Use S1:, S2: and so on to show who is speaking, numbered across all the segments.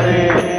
S1: Hare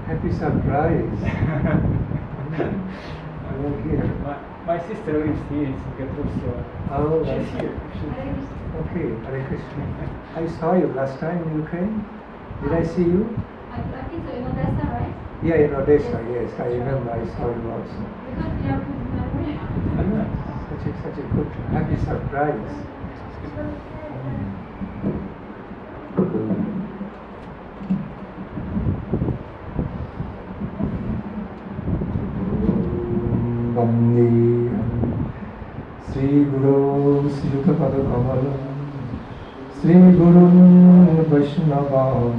S1: Happy surprise.
S2: My sister lives here in Singapore, so
S1: oh,
S2: she's here.
S1: Okay, Hare Krishna. I saw you last time in Ukraine. Did I see you?
S3: I think so, in Odessa, right?
S1: Yeah, in Odessa, yes. I remember I saw you also.
S3: Because you have good memory.
S1: Such a good, happy surprise. Bhakti Sri Guru Sri Yuta Pada Kamala Sri Guru Vaishnavam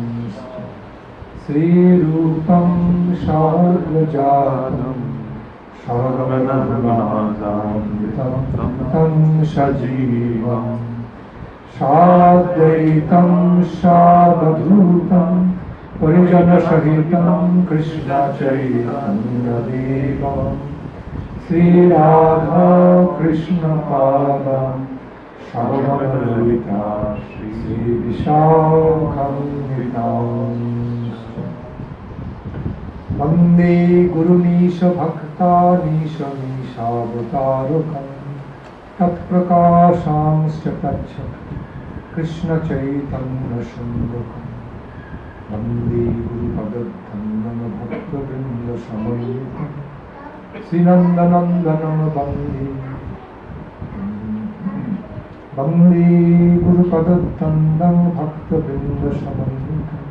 S1: Sri Rupam Sarvajadam Sarvanam Tam Sajivam Sadvaitam Sadadhutam Parijana Sahitam Krishna Chaitanya Devam Sri Radha Krishna Pada Sarvamalaita Sri Vishakam Hitam Vande Guru Nisha Bhakta Nisha Nisha Avatarukam Tat Prakasham Stapachakti Krishna Chaitanya Sundakam Vande Guru Padatandana Bhakta Vrinda Samayukam Sri Nandhanam Bhakti Bhakti Guru Padatandam Bhakta Vrinda Samayukam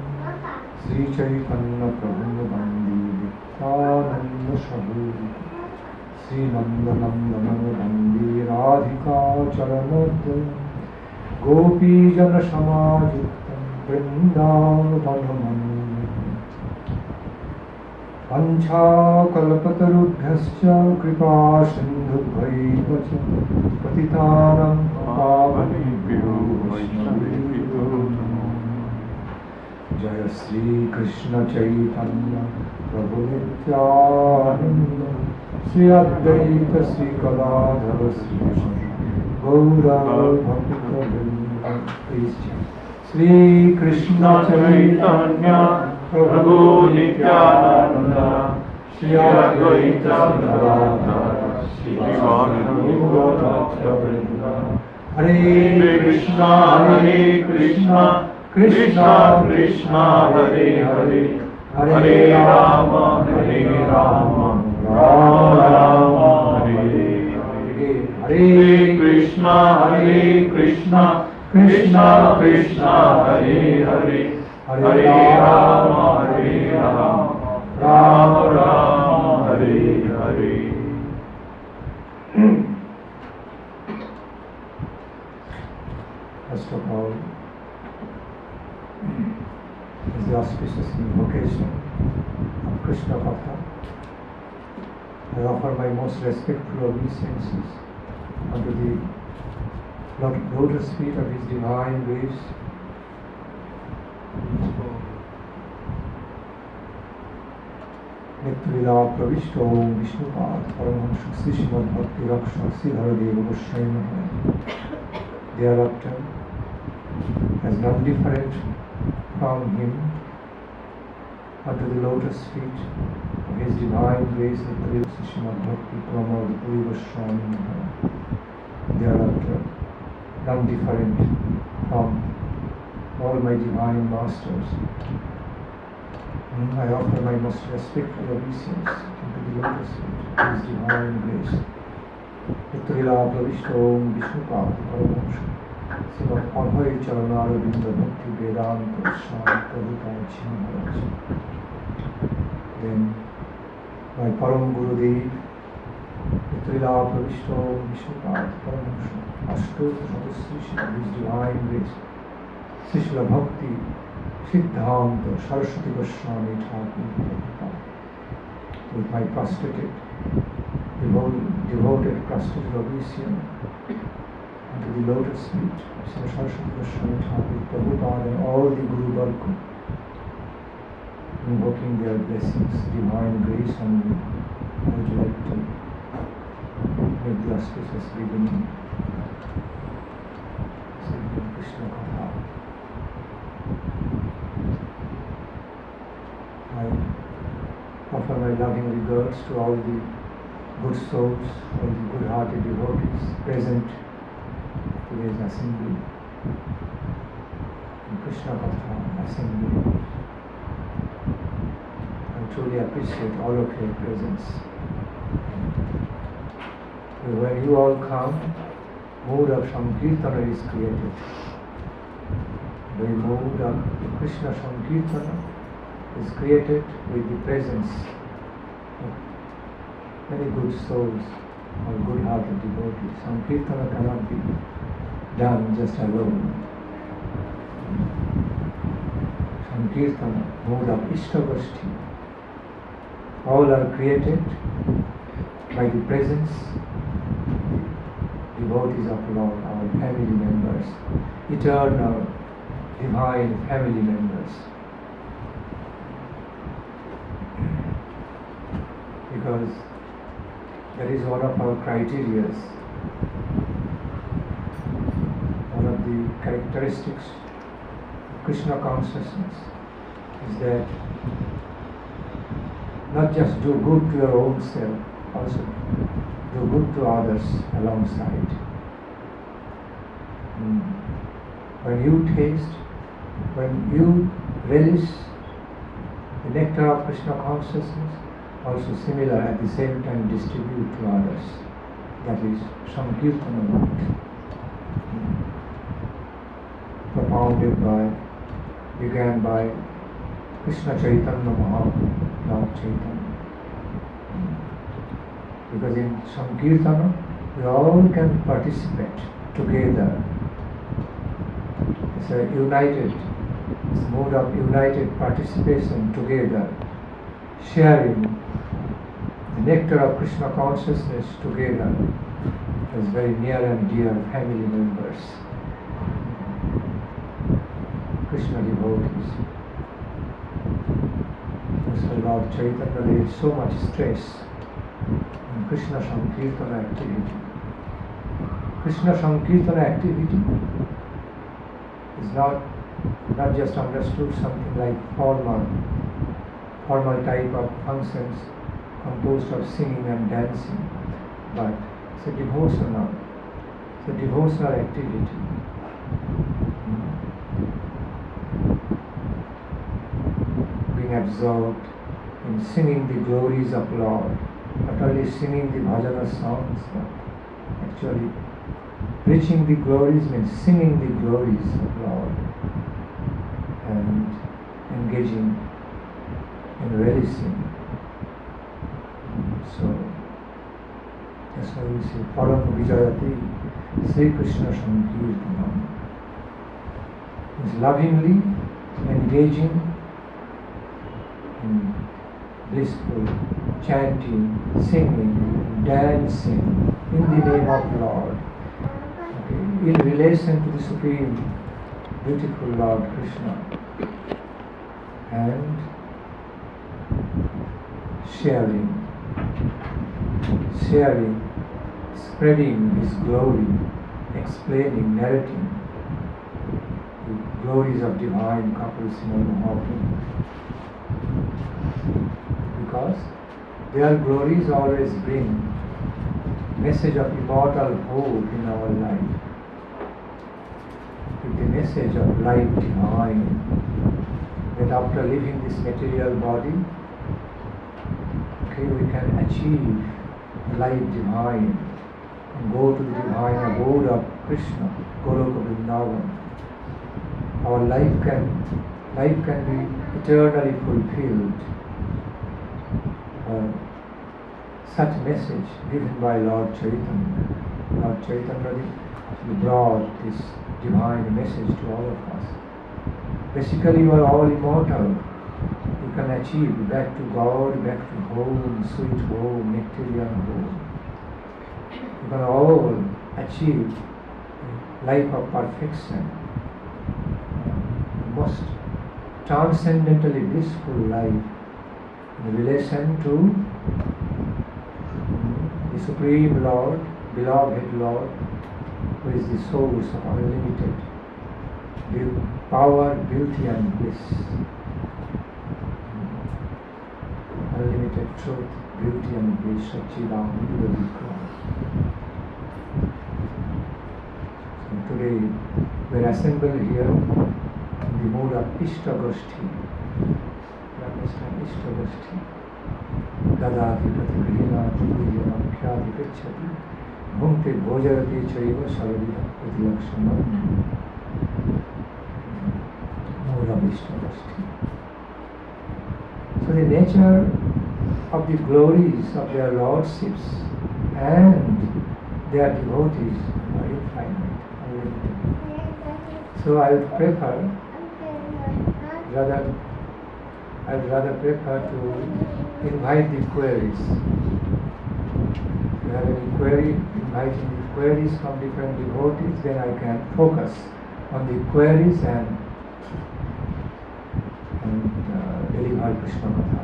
S1: Sri Chaitanya Prabhu Bhakti Nityananda Sabhurikam Sri Nandhanam Bhakti Radhika Charanadaya Gopi Jana Samajuktam Vrindavanam Pancha kalpatarubhyascha kripa sindhubhaiva cha patitanam pavanebhyo vaishnavebhyo namo Jaya Sri Krishna Chaitanya Prabhu Nityananda Sri Advaita Sri Gadadhara Sri Gaura Bhakta Vrinda Please chant Sri Krishna Chaitanya Prabhu Nityananda Shri Advaita Gadadhara Shri Bhakta Vrinda Hare Krishna Krishna Krishna Hare Hare Hare Rama Rama Rama Hare Hare Hare Krishna Krishna Krishna Hare Hare Hare Rama Rama Rama Hare Hare First of all, is the auspicious invocation of Krishna Bhakta. I offer my most respectful obeisances unto the lotus feet of His divine grace. Nityalila Pravishto Vishnupad Paramahansa Sri Srimad Bhakti Raksha Sri Haradeva Goswami Maharaj. Thereafter, as none different from him, unto the lotus feet of his divine grace, the Srimad Bhakti Pramod Puri Goswami Maharaj. Thereafter, none different from all my divine masters. I offer my most respectful obeisance into the lotus feet of his divine grace. Utrila Pravishtom Vishnupad Paramahamsa Srimad Abhay Charanaravinda Bhakti Vedanta Swami Prabhupada Maharaj. Then my Param Gurudev Utrila Pravishtom Vishnupad Paramahamsa Ashtotra Sadasrishi of his divine grace Srila Bhakti Siddhanta Saraswati Goswami Thakur Prabhupada. With my prostrated devoted prostrated obeisance unto the lotus feet of Sri Saraswati Goswami Thakur Prabhupada and all the Guru Varga, invoking their blessings, divine grace on me, I would like to make the auspicious beginning. Sri Krishna Katha. I offer my loving regards to all the good souls, all the good-hearted devotees present in today's assembly, in Krishna Katha assembly. I truly appreciate all of your presence. When you all come, mood of Sankirtana is created. The mood of Krishna Sankirtana is created with the presence of many good souls or good-hearted devotees. Sankirtana cannot be done just alone. Sankirtana, mode of Ishtagoshti, all are created by the presence of the devotees of Lord, our family members, eternal, divine family members. Because that is one of our criteria, one of the characteristics of Krishna consciousness is that not just do good to your own self, also do good to others alongside. When you taste, when you relish the nectar of Krishna consciousness, also similar at the same time distribute to others. That is Sankirtana mode, began by Krishna Chaitanya Mahaprabhu, Lord Chaitanya. Because in Sankirtana, we all can participate together. It's a mode of united participation together, sharing the nectar of Krishna consciousness together as very near and dear family members, Krishna devotees. So Lord Chaitanya laid so much stress on Krishna Sankirtana activity. Krishna Sankirtana activity is not just understood something like formal type of functions composed of singing and dancing, but it's a devotional activity. Being absorbed in singing the glories of Lord, not only singing the bhajana songs, but actually preaching the glories means singing the glories of Lord and engaging in relishing. So that's why we say Param Vijayati Sri Krishna Sankirtanam. Is lovingly engaging in blissful chanting, singing, dancing in the name of Lord, in relation to the Supreme beautiful Lord Krishna, and sharing, spreading His glory, explaining, narrating the glories of divine couples in Mahaprabhu. Because their glories always bring message of immortal hope in our life. With the message of life divine, that after leaving this material body, we can achieve life divine and go to the divine abode of Krishna, Goloka Vrindavan. Our life can be eternally fulfilled. Such message given by Lord Chaitanya. Lord Chaitanya brought this divine message to all of us. Basically, you are all immortal. You can achieve back to God, back to home, sweet home, nectarian home. You can all achieve life of perfection, most transcendentally blissful life in relation to the Supreme Lord, beloved Lord, who is the source of unlimited power, beauty and bliss. Unlimited truth, beauty and bliss, Satchidananda Vigraha. So today we are assembled here in the mood of H.D.G. You understand H.D.G? Dadati Pratigrihati Vijayamkhyati Gacchati Bhunte Bhojayati Chaiva Sarvida Pratilakshana. Mood of H.D.G. So the nature of the glories of their lordships and their devotees are infinite, unlimited. So I would rather prefer to invite the queries. If you have any query, inviting the queries from different devotees, then I can focus on the queries and deliver Krishna Katha.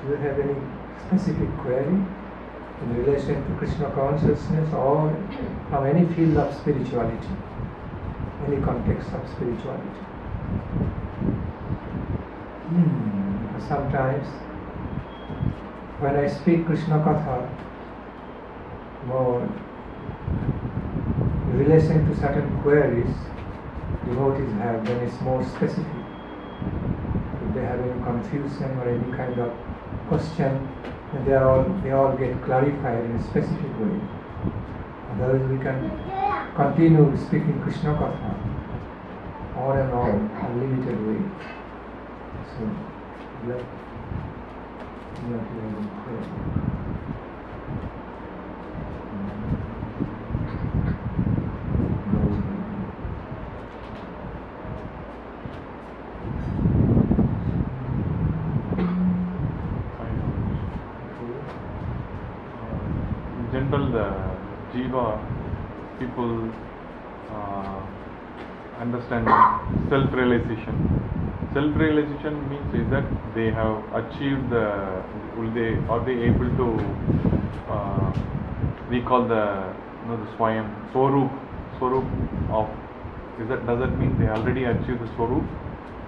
S1: Do you have any specific query in relation to Krishna consciousness or from any field of spirituality, any context of spirituality? Sometimes when I speak Krishna Katha more in relation to certain queries devotees have, then it's more specific. If they have any confusion or any kind of question, then they all get clarified in a specific way. Otherwise we can continue speaking Krishna Katha on and on, unlimited way. So let
S4: general, the Jiva people understand self-realization. Self-realization means is that they have achieved the, are they able to recall the Swayam, Swarup of, does that mean they already achieved the Swarup?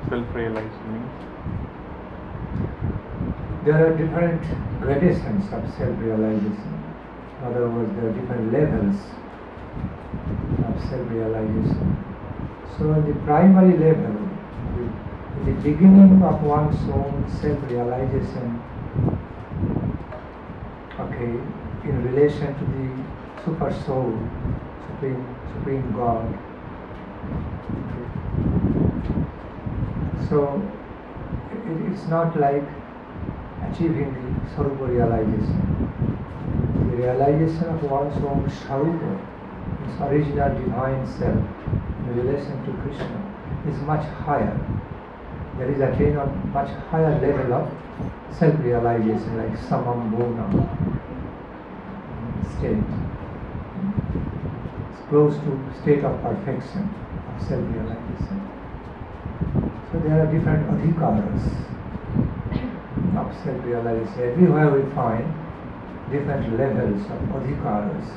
S4: Self-realized means?
S1: There are different gradations of self-realization. In other words, there are different levels of self-realization. So in the primary level, in the beginning of one's own self-realization, in relation to the Super Soul, Supreme God. So it's not like achieving the Sarupa realization. The realization of one's own Sarupa, its original divine self, in relation to Krishna, is much higher. There is attained a much higher level of self-realization, like Samambona state. It's close to state of perfection of self-realization. So there are different adhikaras of self-realization. Everywhere we find different levels of adhikaras.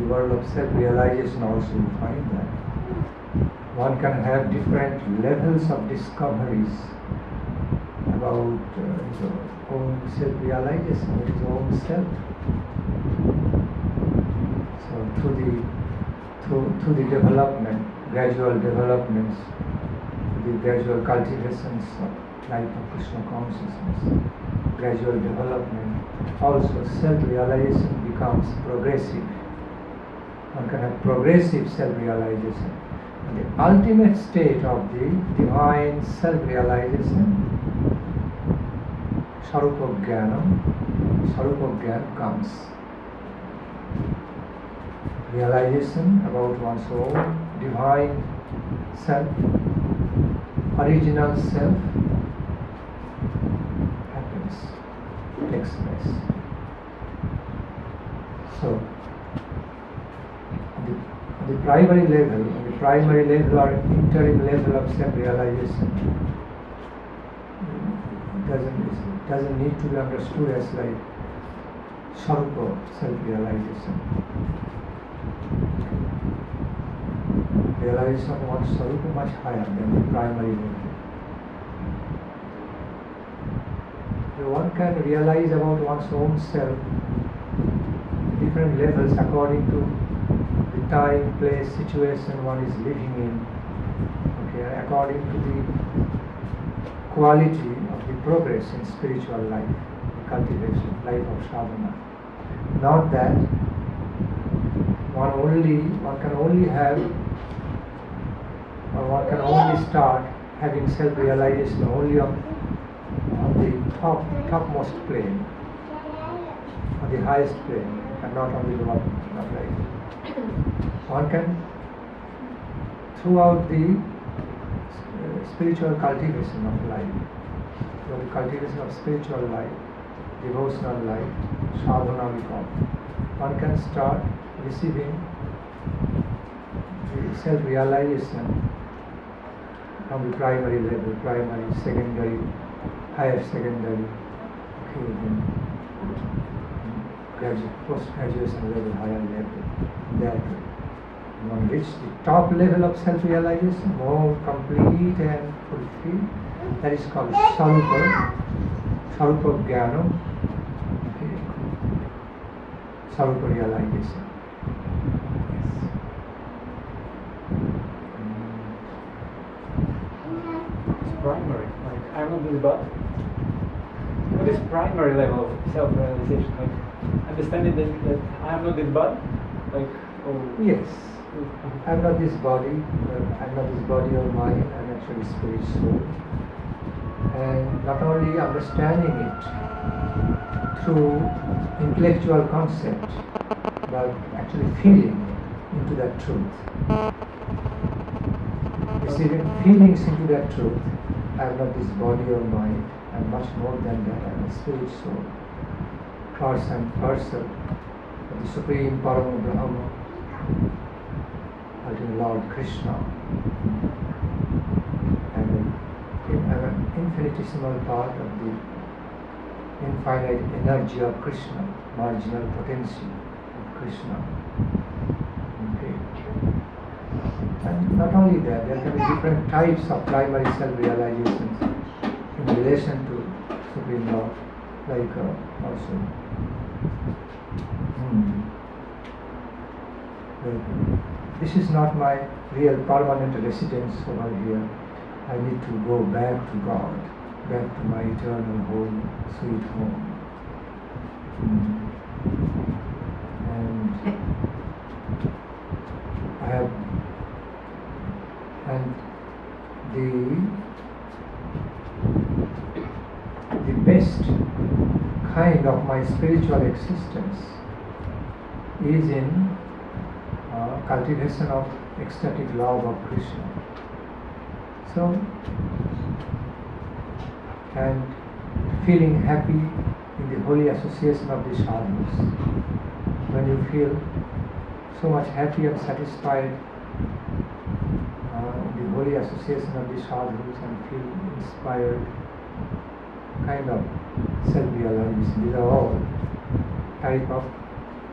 S1: the world of self-realization also you find that one can have different levels of discoveries about his own self-realization, his own self. So through the development, gradual developments, the gradual cultivations of life of Krishna consciousness, gradual development, also self-realization becomes progressive. One can have progressive self-realization. And the ultimate state of the divine self-realization, Sarupa Jnana comes. Realization about one's own divine self, original self, happens, takes place. So, the primary level or interim level of self-realization doesn't need to be understood as like Sarupa self-realization. Realization of one's Sarupa much higher than the primary level. So one can realize about one's own self different levels according to the time, place, situation one is living in, okay, according to the quality of the progress in spiritual life, the cultivation, life of sadhana. Not that one can only start having self-realization only on the topmost plane, on the highest plane, and not on the lower, not like that. One can, throughout the spiritual cultivation of life, through the cultivation of spiritual life, devotional life, sadhana we call, one can start receiving the self-realization from the primary level, primary, secondary, higher secondary, okay, then post-graduation level, higher level, that way. One reaches the top level of self-realization, more complete and fulfilled, that is called Sarupa Jnana, okay. Sarupa realization.
S2: It's primary. Like I'm not this body. What is primary level of self-realization? Like understanding that I am not this body. Like
S1: yes, I'm not this body. I'm not this body or mind. I'm actually spirit soul. And not only understanding it through intellectual concept, but actually feeling into that truth. Receiving feelings into that truth. I'm not this body or mind. I'm much more than that. I'm a spirit soul, person of the Supreme Parama Brahma, ultimate Lord Krishna. I'm an infinitesimal part of the infinite energy of Krishna, marginal potency of Krishna. Okay. And not only that, there can be different types of primary self-realizations in relation to Supreme Lord, like also this is not my real permanent residence over here. I need to go back to God, back to my eternal home, sweet home. And I have, and the best kind of my spiritual existence is in cultivation of ecstatic love of Krishna. So, and feeling happy in the holy association of the sadhus. When you feel so much happy and satisfied in the holy association of the sadhus and feel inspired, kind of self-realization. These are all type of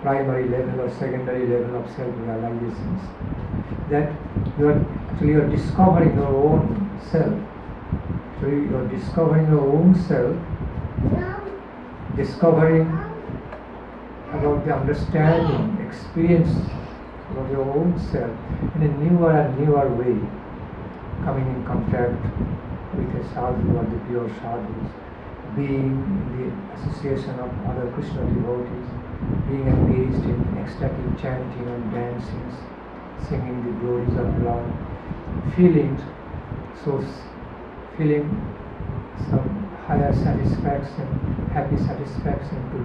S1: primary level or secondary level of self-realizations. That you're discovering your own self. So you're discovering your own self, discovering about the understanding, experience of your own self in a newer and newer way, coming in contact with a sadhu or the pure sadhus, being in the association of other Krishna devotees, being engaged in ecstatic chanting and dancing, singing the glories of Lord, feeling some higher satisfaction, happy satisfaction to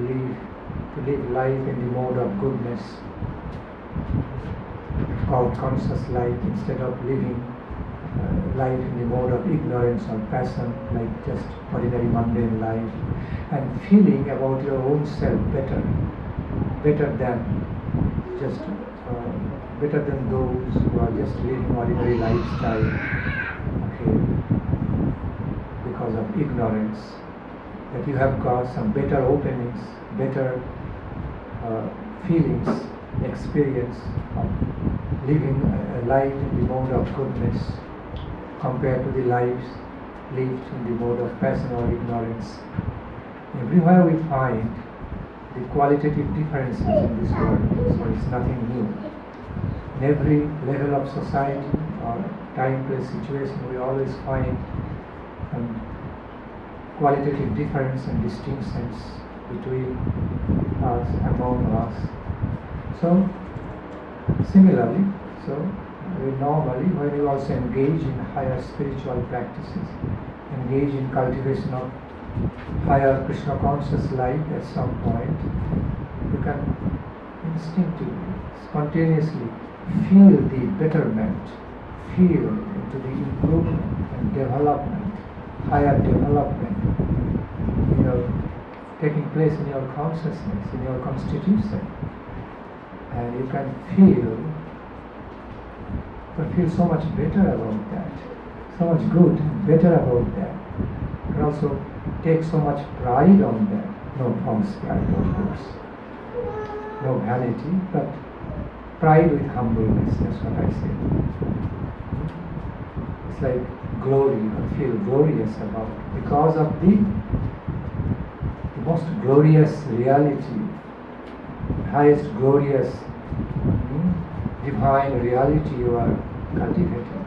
S1: live life in the mode of goodness, God conscious life, instead of living life in the mode of ignorance or passion, like just ordinary mundane life, and feeling about your own self better than those who are just living ordinary lifestyle, okay, because of ignorance. That you have got some better openings, better feelings, experience of living a life in the mode of goodness compared to the lives lived in the mode of passion or ignorance. Everywhere we find the qualitative differences in this world, so it's nothing new. In every level of society or time, place, situation, we always find qualitative difference and distinctions between us, among us. So, similarly, we normally, when we also engage in higher spiritual practices, engage in cultivation of higher Krishna conscious life at some point, you can instinctively, spontaneously feel the betterment, feel into the improvement and development, higher development, taking place in your consciousness, in your constitution, and you can feel so much better about that, so much good, better about that. You can also take so much pride on that. No false pride, of course. No vanity, but pride with humbleness, that's what I say. It's like glory, I feel glorious about it because of the most glorious reality, highest glorious divine reality you are cultivating.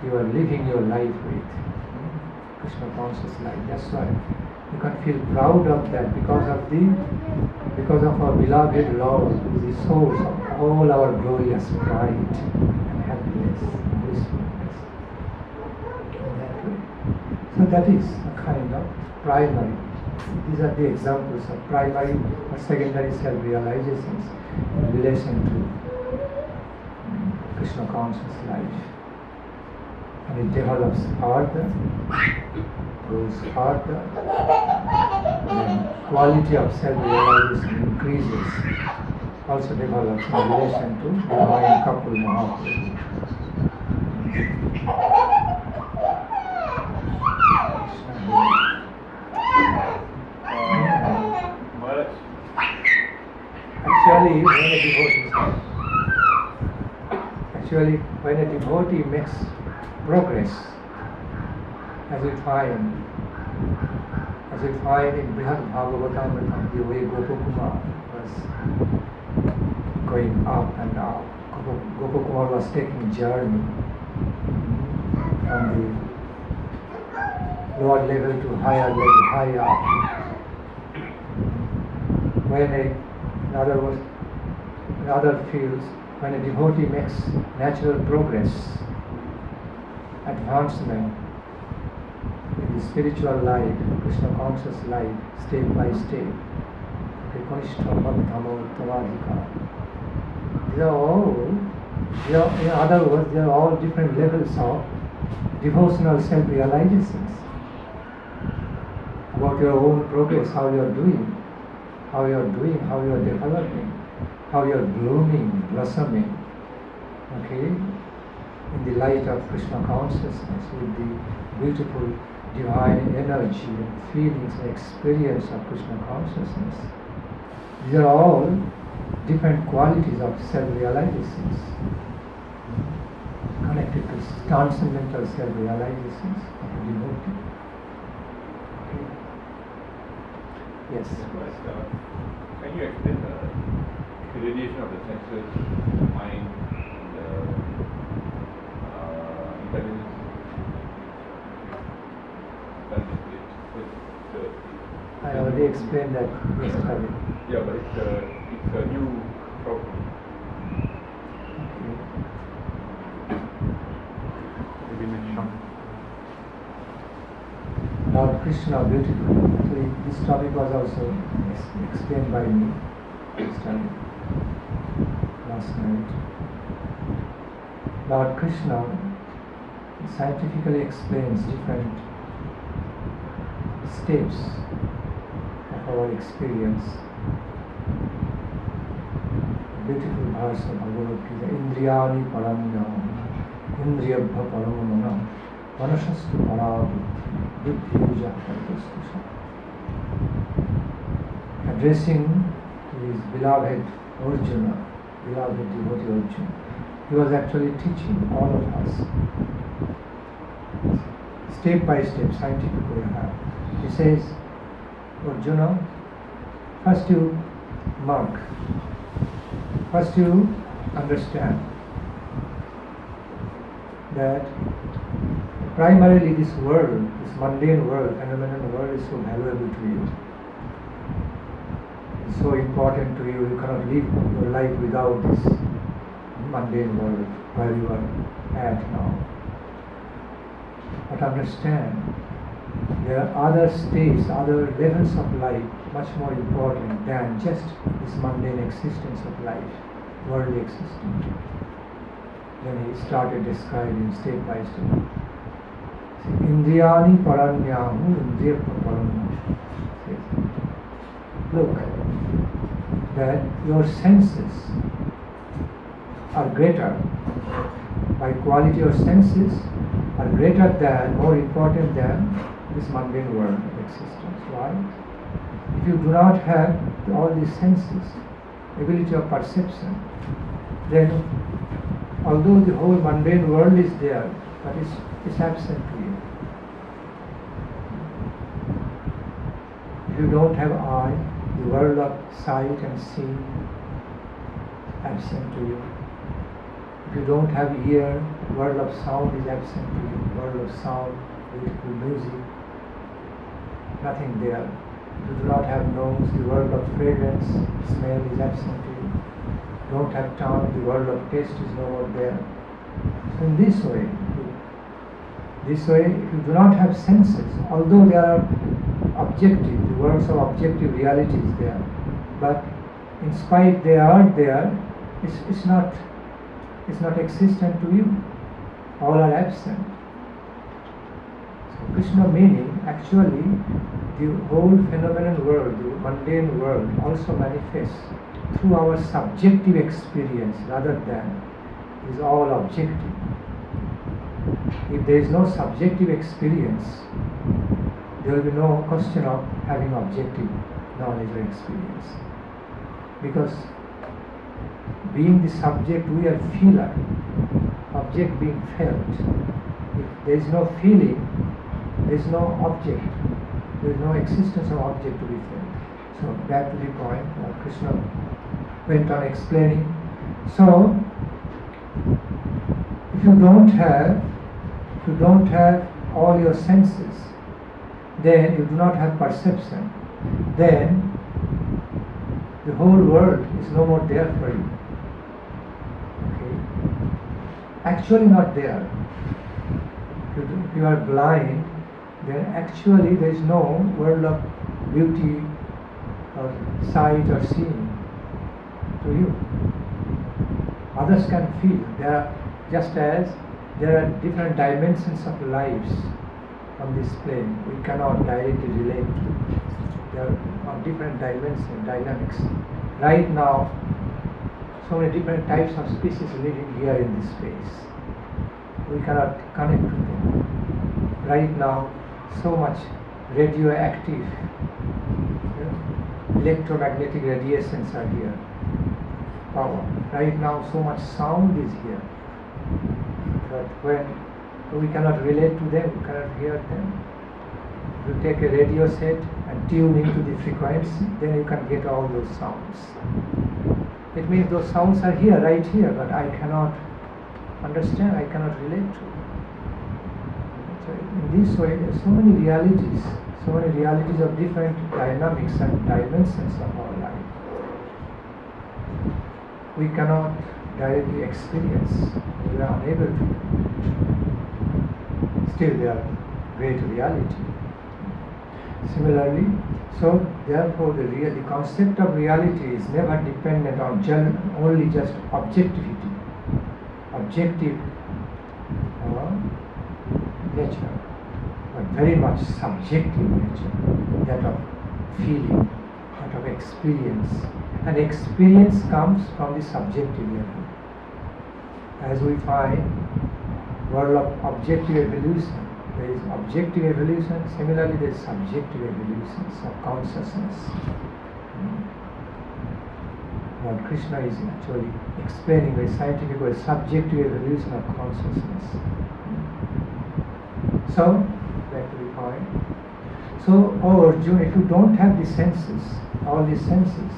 S1: You are living your life with Krishna conscious life. That's why you can feel proud of that because of our beloved Lord, who is the source of all our glorious pride and happiness and blissfulness. In that way. So that is a kind of primary. These are the examples of primary or secondary self-realizations in relation to Krishna conscious life. And it develops further, goes further, and quality of self-realization increases, also develops in relation to divine couple Mahaprabhu. Actually, when a devotee makes progress, as we find in Brihad Bhagavatam, the way Gopakumar was going up and up. Gopakumar was taking journey from the lower level to higher level, high up. In other fields, when a devotee makes natural progress, advancement in the spiritual life, Krishna conscious life, step by step, in other words, they are all different levels of devotional self-realizations about your own progress, how you are doing, how you are developing, how you are blooming, blossoming, okay, in the light of Krishna consciousness, with the beautiful divine energy and feelings and experience of Krishna consciousness. These are all different qualities of self-realizations, connected to transcendental self-realizations of a devotee. Okay. Yes.
S5: Can you explain the gradation of the senses, the mind, the intelligence?
S1: I already explained that yesterday.
S5: Yeah, but it's a new problem.
S1: Okay.
S4: Maybe next time.
S1: Lord Krishna, beautiful. Actually, this topic was also explained by me yesterday, last night. Lord Krishna scientifically explains different steps of our experience. Beautiful verse of Bhagavad Gita. Indriyani paramya, indriyabha paramana, manashastu parabuddhi, buddhi uja. Addressing his beloved Arjuna, beloved devotee Arjuna, he was actually teaching all of us step by step, scientifically how. He says, Arjuna, first you mark, first you understand that primarily this world, this mundane world, phenomenal world is so valuable to you. It's so important to you, you cannot live your life without this mundane world where you are at now. But understand, there are other states, other levels of life much more important than just this mundane existence of life, worldly existence. Then he started describing step by step. Indriyani paranyahu, indriya paranyahu. Look, that your senses are greater. By quality, your senses are greater than, more important than this mundane world of existence. Why? If you do not have all these senses, ability of perception, then although the whole mundane world is there, but it's absent to you. If you don't have eye, the world of sight and seeing, absent to you. If you don't have ear, the world of sound is absent to you. The world of sound, beautiful music, nothing there. If you do not have nose, the world of fragrance, smell is absent to you. Don't have tongue, the world of taste is no more there. So in this way, if you do not have senses, although they are objective, the worlds of objective reality is there, but in spite they are there, it's not existent to you. All are absent. So Krishna meaning, actually, the whole phenomenal world, the mundane world, also manifests through our subjective experience rather than is all objective. If there is no subjective experience, there will be no question of having objective knowledge or experience. Because being the subject, we are feeler, object being felt. If there is no feeling, there is no object, there is no existence of object to be felt. So back to the point, Krishna went on explaining. So if you don't have all your senses, then you do not have perception, then the whole world is no more there for you. Okay? Actually not there. If you are blind, then actually there is no world of beauty or sight or seeing to you. Others can feel. There are, just as there are different dimensions of lives on this plane, we cannot directly relate to. There are on different dimensions, dynamics. Right now, so many different types of species living here in this space. We cannot connect to them. Right now, so much radioactive electromagnetic radiations are here. Power. Right now so much sound is here. But when we cannot relate to them, we cannot hear them. If you take a radio set and tune into the frequency, then you can get all those sounds. It means those sounds are here, right here, but I cannot understand, I cannot relate to. So in this way, there are so many realities of different dynamics and dimensions of our life. We cannot directly experience, we are unable to. Still, they are great reality. Similarly, so therefore the concept of reality is never dependent on only just objectivity, objective nature, but very much subjective nature, that of feeling, that of experience. And experience comes from the subjective level. As we find world of objective evolution, there is objective evolution, similarly there is subjective evolutions of consciousness. Lord Krishna is actually explaining very scientifically subjective evolution of consciousness. So, back to the point. So, oh Arjuna, if you don't have the senses, all these senses,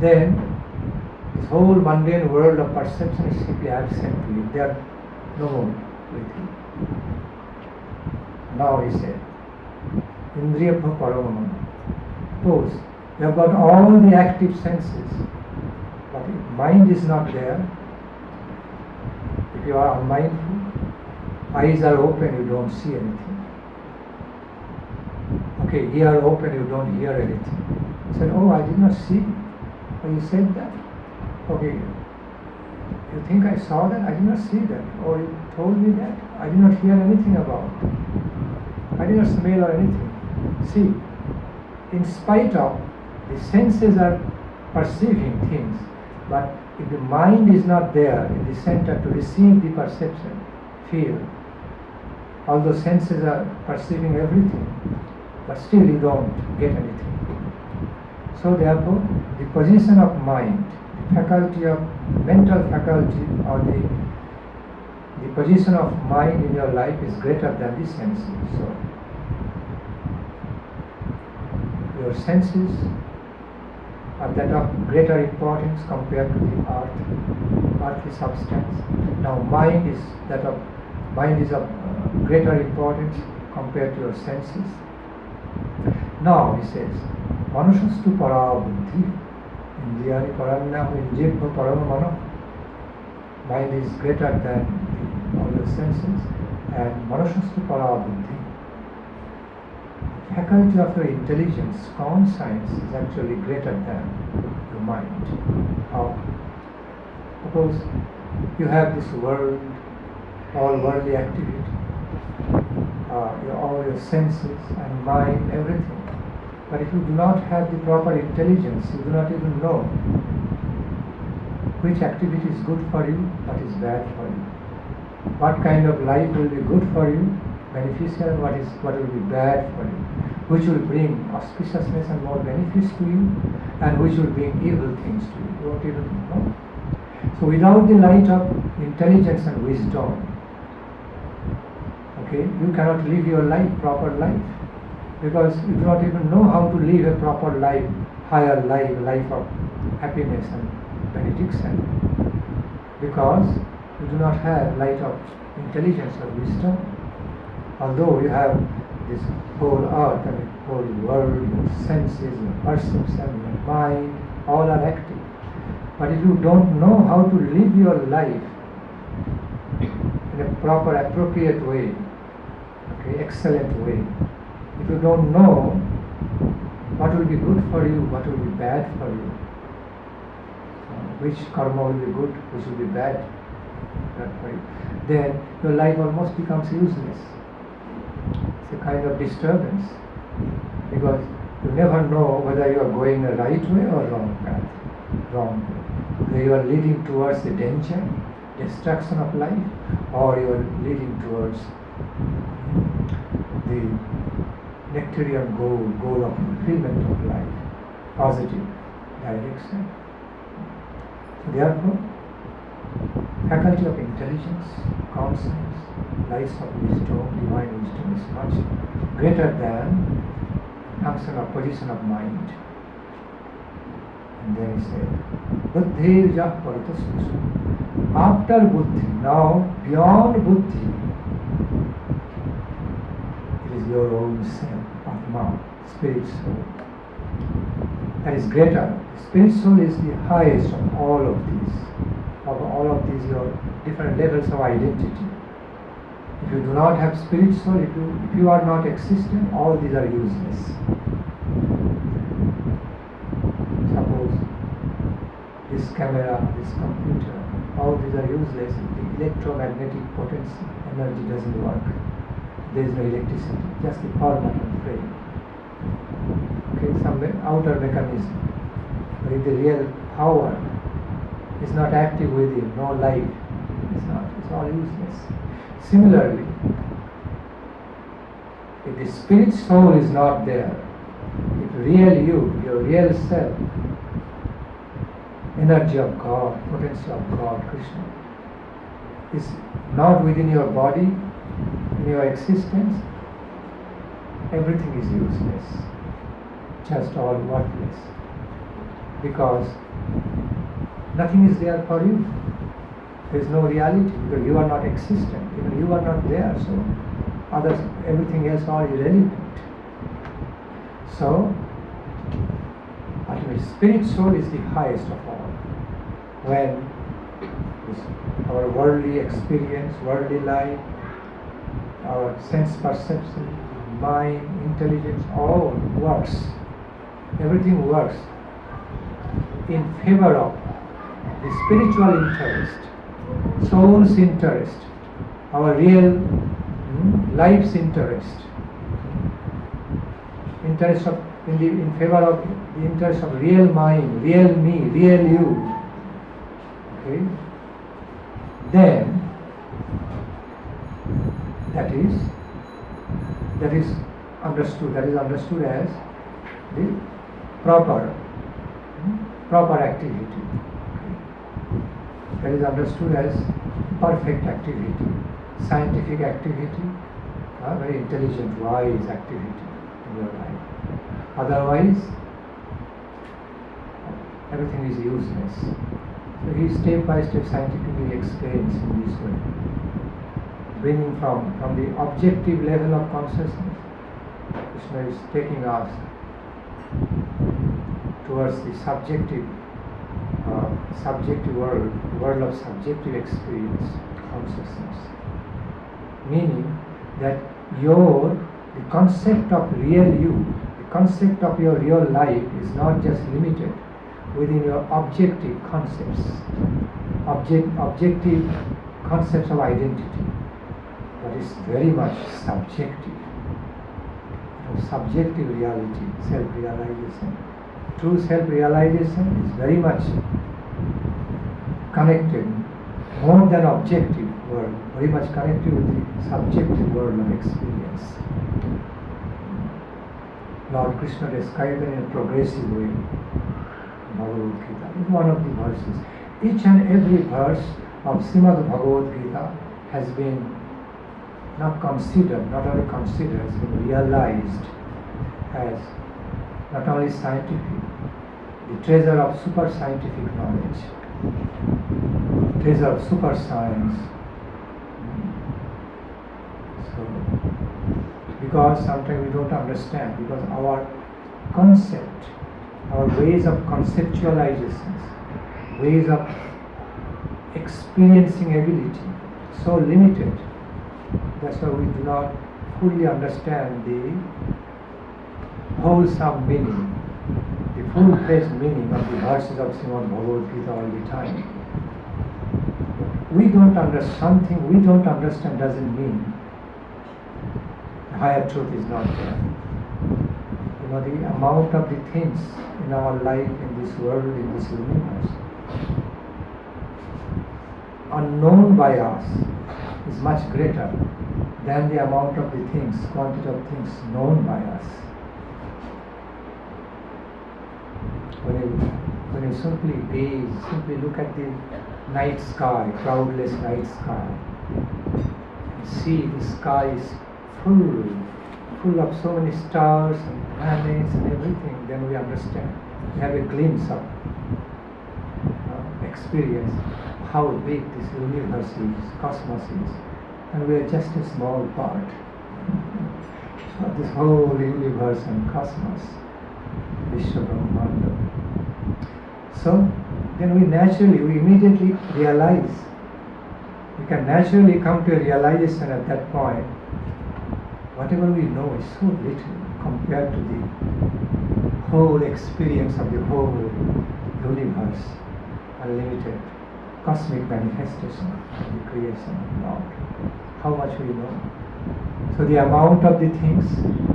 S1: then this whole mundane world of perception is simply absent to you. They are no more with you. Now he said, Indriyabha Paramana. Suppose you have got all the active senses, but if mind is not there, if you are unmindful, eyes are open, you don't see anything. Okay, ears open, you don't hear anything. He said, oh, I did not see. Oh, you said that? Okay, you think I saw that? I did not see that. Oh, you told me that? I did not hear anything about it. I did not smell or anything. See, in spite of the senses are perceiving things, but if the mind is not there in the center to receive the perception, feel, although senses are perceiving everything, but still you don't get anything. So therefore, the position of mind, the faculty of mental faculty, or the position of mind in your life is greater than the senses. So your senses are that of greater importance compared to the earthly substance. Now mind is of greater importance compared to your senses. Now he says, Manushastu para buddhi, indriyani parannahu injibha paramana. Mind is greater than all your senses, and Manushastu para buddhi. Faculty of your intelligence, conscience, is actually greater than your mind. How? Suppose you have this world, all worldly activity, all your senses and mind, everything. But if you do not have the proper intelligence, you do not even know which activity is good for you, what is bad for you. What kind of life will be good for you, beneficial, what will be bad for you. Which will bring auspiciousness and more benefits to you, and which will bring evil things to you. You don't even know. So without the light of intelligence and wisdom, okay, you cannot live your life, proper life. Because you do not even know how to live a proper life, higher life, life of happiness and benediction. Because you do not have light of intelligence or wisdom. Although you have this whole earth and the whole world, your senses, your perception, your mind, all are active. But if you don't know how to live your life in a proper, appropriate way, okay, excellent way, if you don't know what will be good for you, what will be bad for you, which karma will be good, which will be bad for you, then your life almost becomes useless. It's a kind of disturbance, because you never know whether you are going the right way or wrong path, wrong way. Whether you are leading towards the danger, destruction of life, or you are leading towards the nectarian goal of fulfillment of life. positive direction. Therefore, faculty of intelligence, conscience, lights of wisdom, divine wisdom is much greater than function or position of mind. And then he said, Buddhi ja parata susha. After Buddhi, now beyond Buddhi, it is your own self, Atma, spirit soul. That is greater. Spirit soul is the highest of all of these. Of all of these, your different levels of identity. If you do not have spirit soul, if you are not existent, all these are useless. Suppose this camera, this computer, all these are useless if the electromagnetic potential energy doesn't work. There is no electricity, just the format and frame. Okay, some outer mechanism. But if the real power is not active within, no life, it's all useless. Similarly, if the spirit soul is not there, if real you, your real self, energy of God, potential of God, Krishna, is not within your body, in your existence, everything is useless, just all worthless, because nothing is there for you. There is no reality because you are not existent. Even you are not there, so others, everything else are irrelevant. So, ultimately, spirit soul is the highest of all. When our worldly experience, worldly life, our sense perception, mind, intelligence, all works. Everything works in favor of the spiritual interest, soul's interest, our real life's interest of in favor of the interest of real mind, real me, real you. Okay, then that is understood as the proper activity. That is understood as perfect activity, scientific activity, very intelligent, wise activity in your life. Otherwise, everything is useless. So he step by step scientifically explains in this way, bringing from the objective level of consciousness. Krishna is taking us towards the subjective world of subjective experience, consciousness. Meaning that the concept of real you, the concept of your real life is not just limited within your objective concepts, objective concepts of identity, but is very much subjective. Subjective reality, self-realization. True self-realization is very much connected, more than objective world, very much connected with the subjective world of experience. Lord Krishna described it in a progressive way. Bhagavad Gita is one of the verses. Each and every verse of Srimad Bhagavad Gita has been not only considered, has been realized as not only scientific, the treasure of super scientific knowledge, treasure of super science. So, because sometimes we don't understand, because our concept, our ways of conceptualizations, ways of experiencing ability, so limited. That's why we do not fully understand the wholesome meaning, the full-fledged meaning of the verses of Srimad Bhagavad Gita all the time. We don't understand something we don't understand doesn't mean the higher truth is not there. The amount of the things in our life, in this world, in this universe, unknown by us is much greater than the amount of the things, quantity of things known by us. When you simply gaze, simply look at the night sky, cloudless night sky, and see the sky is full of so many stars and planets and everything, then we understand. We have a glimpse of experience how big this universe is, cosmos is, and we are just a small part of this whole universe and cosmos, Vishwa Brahmanda. So then we immediately realize, we can naturally come to a realization at that point, whatever we know is so little compared to the whole experience of the whole universe, unlimited cosmic manifestation of the creation of Lord. How much we know. So the amount of the things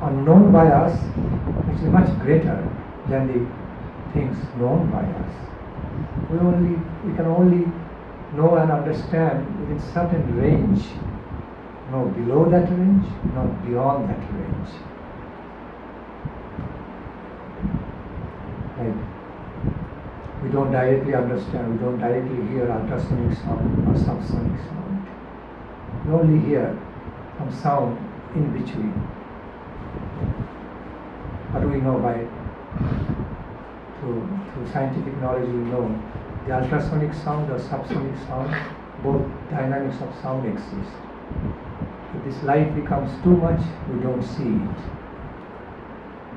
S1: unknown by us is much greater than the things known by us. We can only know and understand within certain range, no below that range, not beyond that range. Like, we don't directly understand, we don't directly hear ultrasonic sound or subsonic sound. We only hear some sound in between. What do we know by it? Through scientific knowledge we know the ultrasonic sound or subsonic sound, both dynamics of sound exist. If this light becomes too much, we don't see it.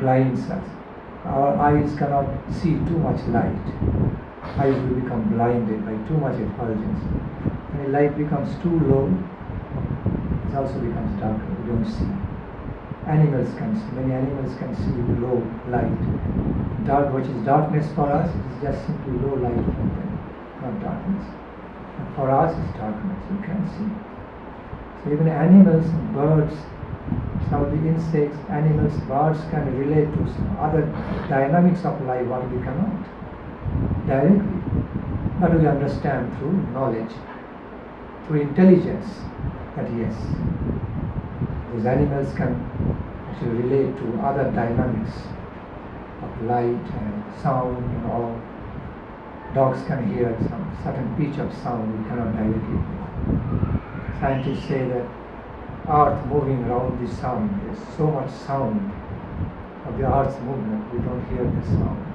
S1: Blinds us. Our eyes cannot see too much light. Eyes will become blinded by too much effulgence. When the light becomes too low, it also becomes darker. We don't see. Animals can see. Many animals can see low light. Dark, which is darkness for us, it is just simply low light for them, not darkness. And for us, it's darkness. You can see. So even animals and birds, some of the insects, animals, birds can relate to some other dynamics of life what we cannot directly. But we understand through knowledge, through intelligence, that yes, those animals can actually relate to other dynamics of light and sound and all. Dogs can hear some certain pitch of sound we cannot directly hear. Scientists say that Earth moving around the sun, there's so much sound of the Earth's movement, we don't hear the sound.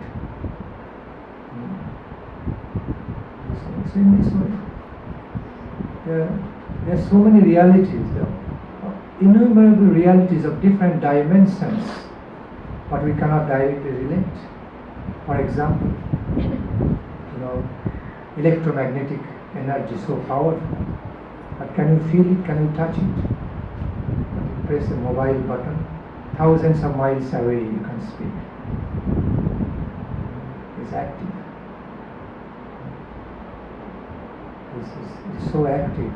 S1: So in this way, there are so many realities, innumerable realities of different dimensions, but we cannot directly relate. For example, electromagnetic energy is so powerful, but can you feel it? Can you touch it? You press a mobile button, thousands of miles away you can speak. It's active. It's so active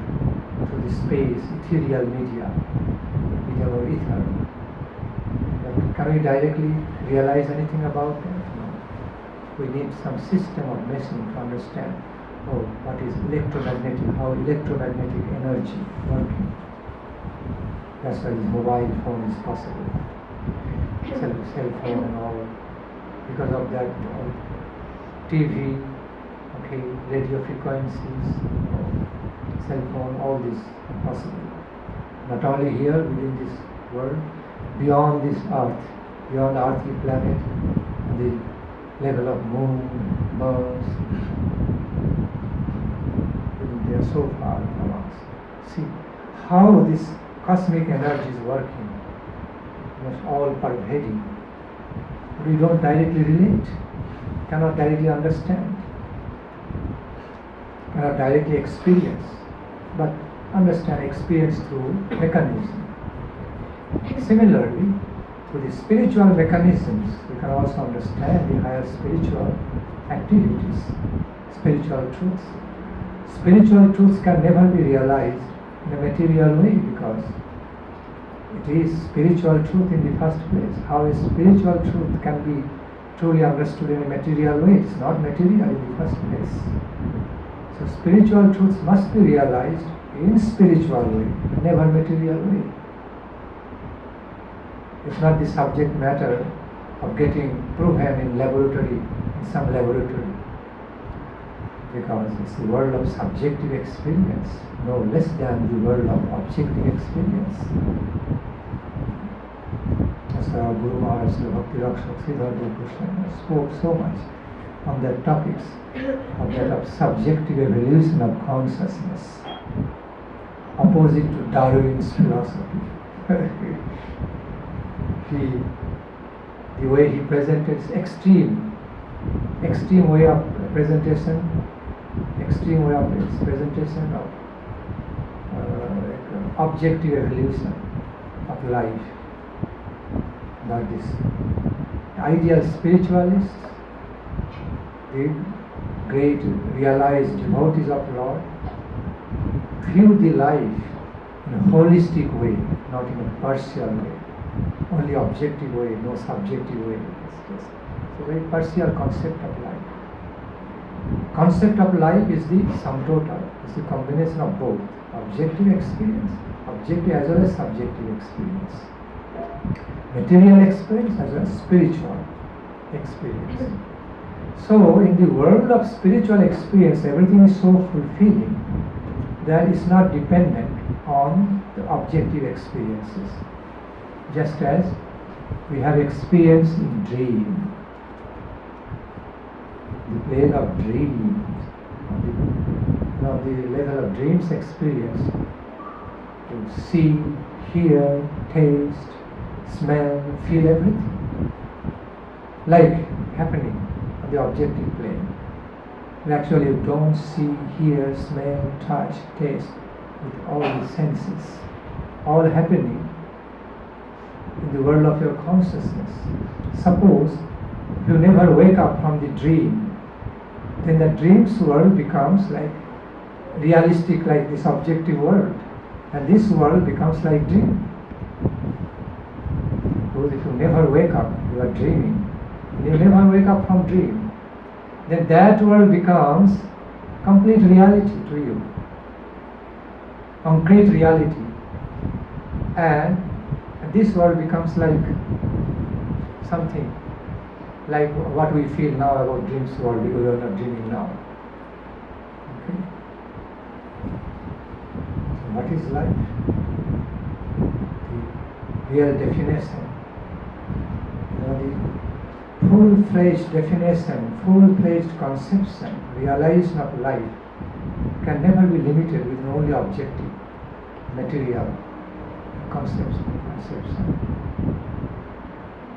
S1: through the space, ethereal media, medium of ether. But can we directly realize anything about that? No. We need some system of machine to understand what is electromagnetic, how electromagnetic energy working. That's why this mobile phone is possible. Cell phone and all. Because of that, TV, radio frequencies, cell phone, all this are possible. Not only here within this world, beyond this earth, beyond the earthly planet, the level of moon, Mars, they are so far from us. See how this cosmic energy is working, almost all pervading. We don't directly relate, cannot directly understand, cannot directly experience, but understand, experience through mechanism. Similarly, through the spiritual mechanisms, we can also understand the higher spiritual activities, spiritual truths. Spiritual truths can never be realized in a material way because it is spiritual truth in the first place. How a spiritual truth can be truly understood in a material way? It is not material in the first place. So spiritual truths must be realized in spiritual way, never material way. It's not the subject matter of getting proven in laboratory in some laboratory, because it's the world of subjective experience, no less than the world of objective experience. That's why our Guru Maharaj, Bhakti Krishna, spoke so much on that topics, of that of subjective evolution of consciousness, opposite to Darwin's philosophy. The way he presented is extreme way of presentation of objective evolution of life. But this ideal spiritualists, the great realized devotees of Lord, view the life in a holistic way, not in a partial way, only objective way, no subjective way. It's a very partial concept of life. Concept of life is the sum total, it's the combination of both objective experience, objective as well as subjective experience, material experience as well as spiritual experience. So in the world of spiritual experience, everything is so fulfilling that it's not dependent on the objective experiences. Just as we have experience in dream, the plane of dreams, the level of dreams experience, to see, hear, taste, smell, feel everything, like happening on the objective plane. And actually you don't see, hear, smell, touch, taste with all the senses, all happening in the world of your consciousness. Suppose you never wake up from the dream, then the dream's world becomes like realistic, like this objective world, and this world becomes like dream. Because if you never wake up, you are dreaming, you never wake up from dream, then that world becomes complete reality to you, concrete reality, and this world becomes like something like what we feel now about dreams world, because we are not dreaming now. Okay? So what is life? The real definition, the full-fledged definition, full-fledged conception, realization of life can never be limited with only objective, material conception.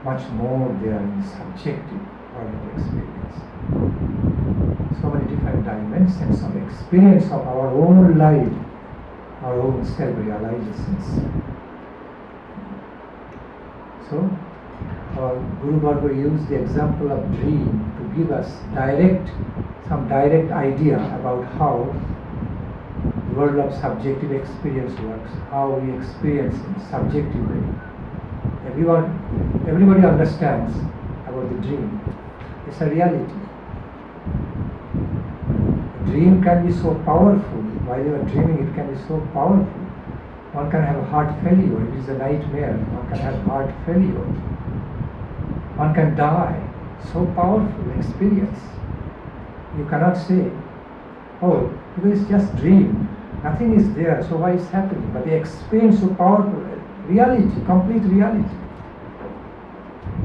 S1: Much more there in subjective world of experience. So many different dimensions of experience of our own life, our own self-realizations. So, our Guru Bhargava used the example of dream to give us some direct idea about how the world of subjective experience works, how we experience in subjective way. Everybody understands about the dream. It's a reality. A dream can be so powerful. While you are dreaming, it can be so powerful. One can have heart failure. It is a nightmare. One can have heart failure. One can die. So powerful experience. You cannot say, oh, because it's just dream. Nothing is there, so why is happening? But the experience so powerful. Reality, complete reality.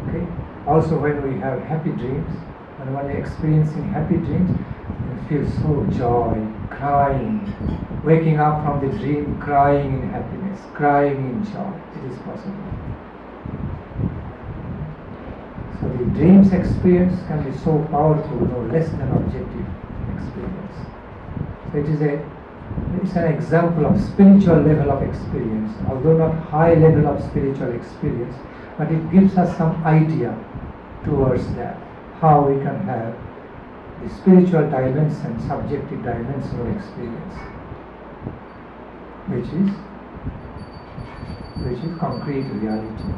S1: Okay. Also, when we have happy dreams, when one is experiencing happy dreams, you feel so joy, crying, waking up from the dream, crying in happiness, crying in joy. It is possible. So the dreams experience can be so powerful, no less than objective experience. So it's an example of spiritual level of experience, although not high level of spiritual experience, but it gives us some idea towards that, how we can have the spiritual dimension, subjective dimension of experience, which is concrete reality.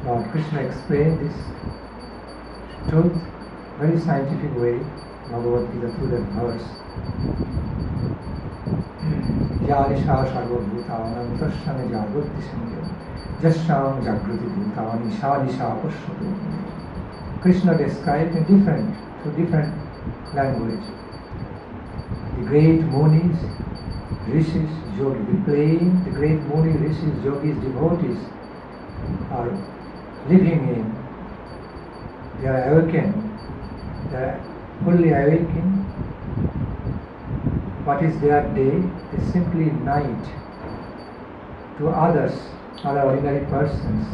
S1: Lord Krishna explained this truth very scientific way, Bhagavad Gita, through that verse. Yanisha sarvabhutanam tashyami jagruti sanyam jasyam jagruti bhutani shanisha pashyatu. Krishna described in different language. The great munis, rishis, yogis, the great muni, rishis, yogis, devotees are living in, they are awakened, they are fully awakened. What is their day? Is simply night to others, other ordinary persons,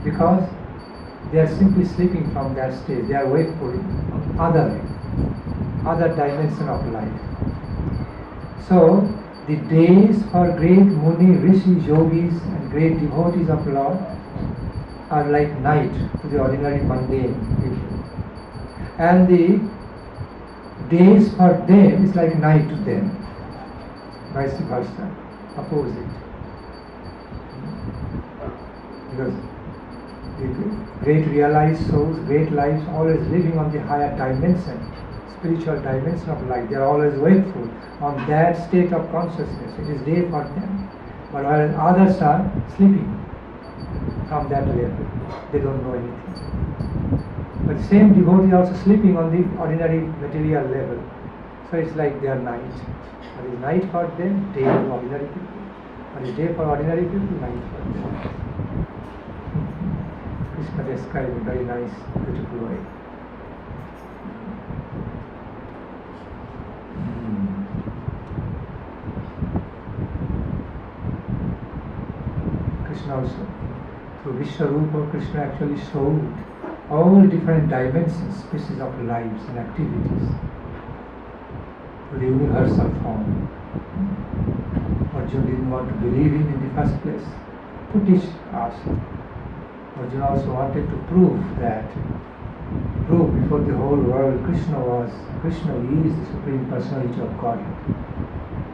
S1: because they are simply sleeping from that state. They are wakeful on other dimension of life. So the days for great muni, rishis, yogis and great devotees of Lord are like night to the ordinary mundane people. And the days for them is like night to them. Vice versa, opposite. Because the great realized souls, great lives, always living on the higher dimension, spiritual dimension of life. They are always wakeful on that state of consciousness. It is day for them. But while others are sleeping from that level, they don't know anything. But the same devotee also sleeping on the ordinary material level. So it's like their night. What is night for them? Day for ordinary people. What is day for ordinary people? Night for them. Krishna described in a very nice, beautiful way. Krishna also, through Vishwarupa, Krishna actually showed all different dimensions, species of lives and activities to the universal form. Arjuna didn't want to believe in the first place, to teach us. Arjuna also wanted to prove before the whole world Krishna is the Supreme Personality of Godhead.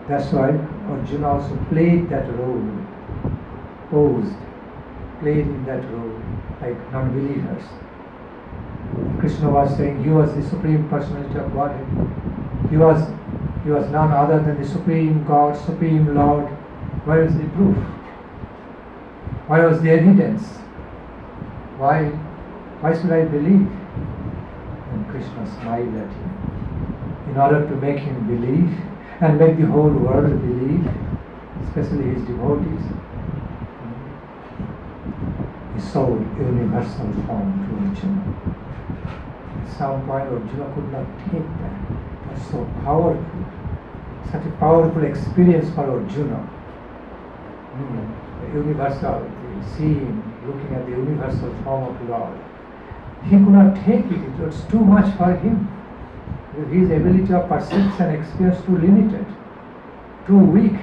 S1: That's why Arjuna also played that role, played in that role like non-believers. Krishna was saying he was the Supreme Personality of Godhead. He was none other than the Supreme God, Supreme Lord. Where is the proof? Where was the evidence? Why should I believe? And Krishna smiled at him. In order to make him believe and make the whole world believe, especially his devotees, he showed universal form to Arjuna. At some point Arjuna could not take that. It was so powerful. Such a powerful experience for Arjuna. The universal, seeing, looking at the universal form of Lord. He could not take it. It was too much for him. His ability of perception and experience too limited, too weak.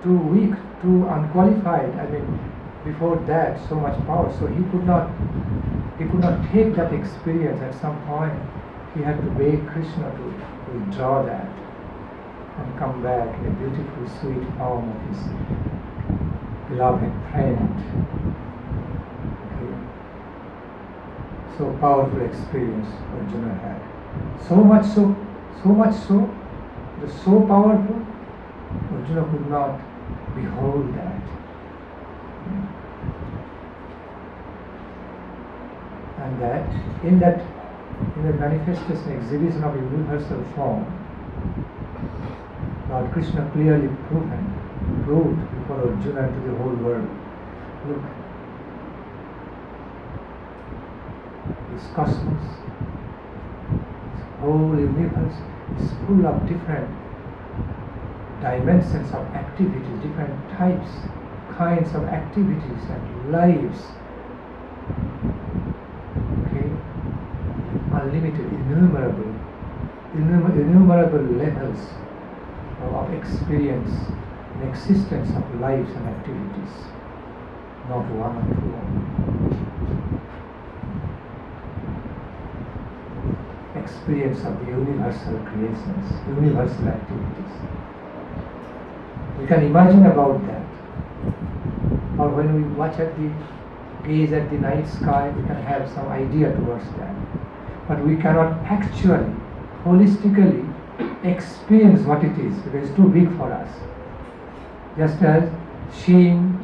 S1: Too weak, too unqualified. Before that, so much power. So he could not take that experience. At some point, he had to beg Krishna to withdraw that and come back in a beautiful, sweet form of his beloved friend. So powerful experience Arjuna had. So much so, it was so powerful, Arjuna could not behold that. And that in the manifestation, exhibition of universal form, Lord Krishna clearly proved before Arjuna and to the whole world. Look, this cosmos, this whole universe is full of different dimensions of activities, different kinds of activities and lives. Unlimited, innumerable levels of experience and existence of lives and activities, not one or two. Experience of the universal creations, universal activities. We can imagine about that. Or when we gaze at the night sky, we can have some idea towards that. But we cannot actually, holistically experience what it is because it's too big for us. Just as seeing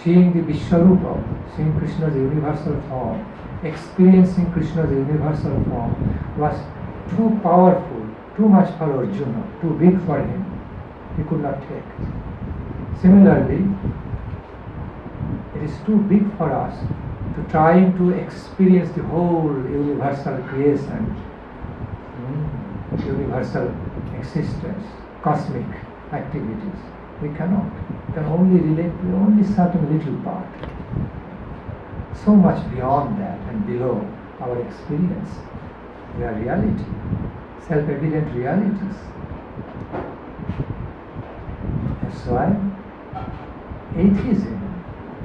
S1: the Vishwarupa, seeing Krishna's universal form, experiencing Krishna's universal form was too powerful, too much for Arjuna, too big for him. He could not take. Similarly, it is too big for us to try to experience the whole universal creation, universal existence, cosmic activities. We cannot. We can only relate to only certain little part. So much beyond that and below our experience. They are reality, self-evident realities. That's why atheism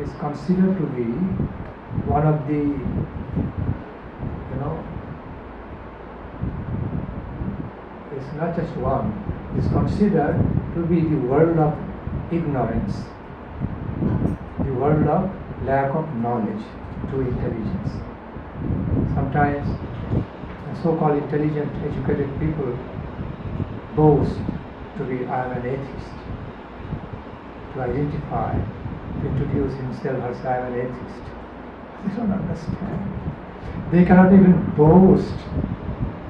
S1: is considered to be one of the, it's not just one, it's considered to be the world of ignorance, the world of lack of knowledge to intelligence. Sometimes so-called intelligent, educated people boast to be, I am an atheist, to identify, to introduce himself as I am an atheist. They don't understand. They cannot even boast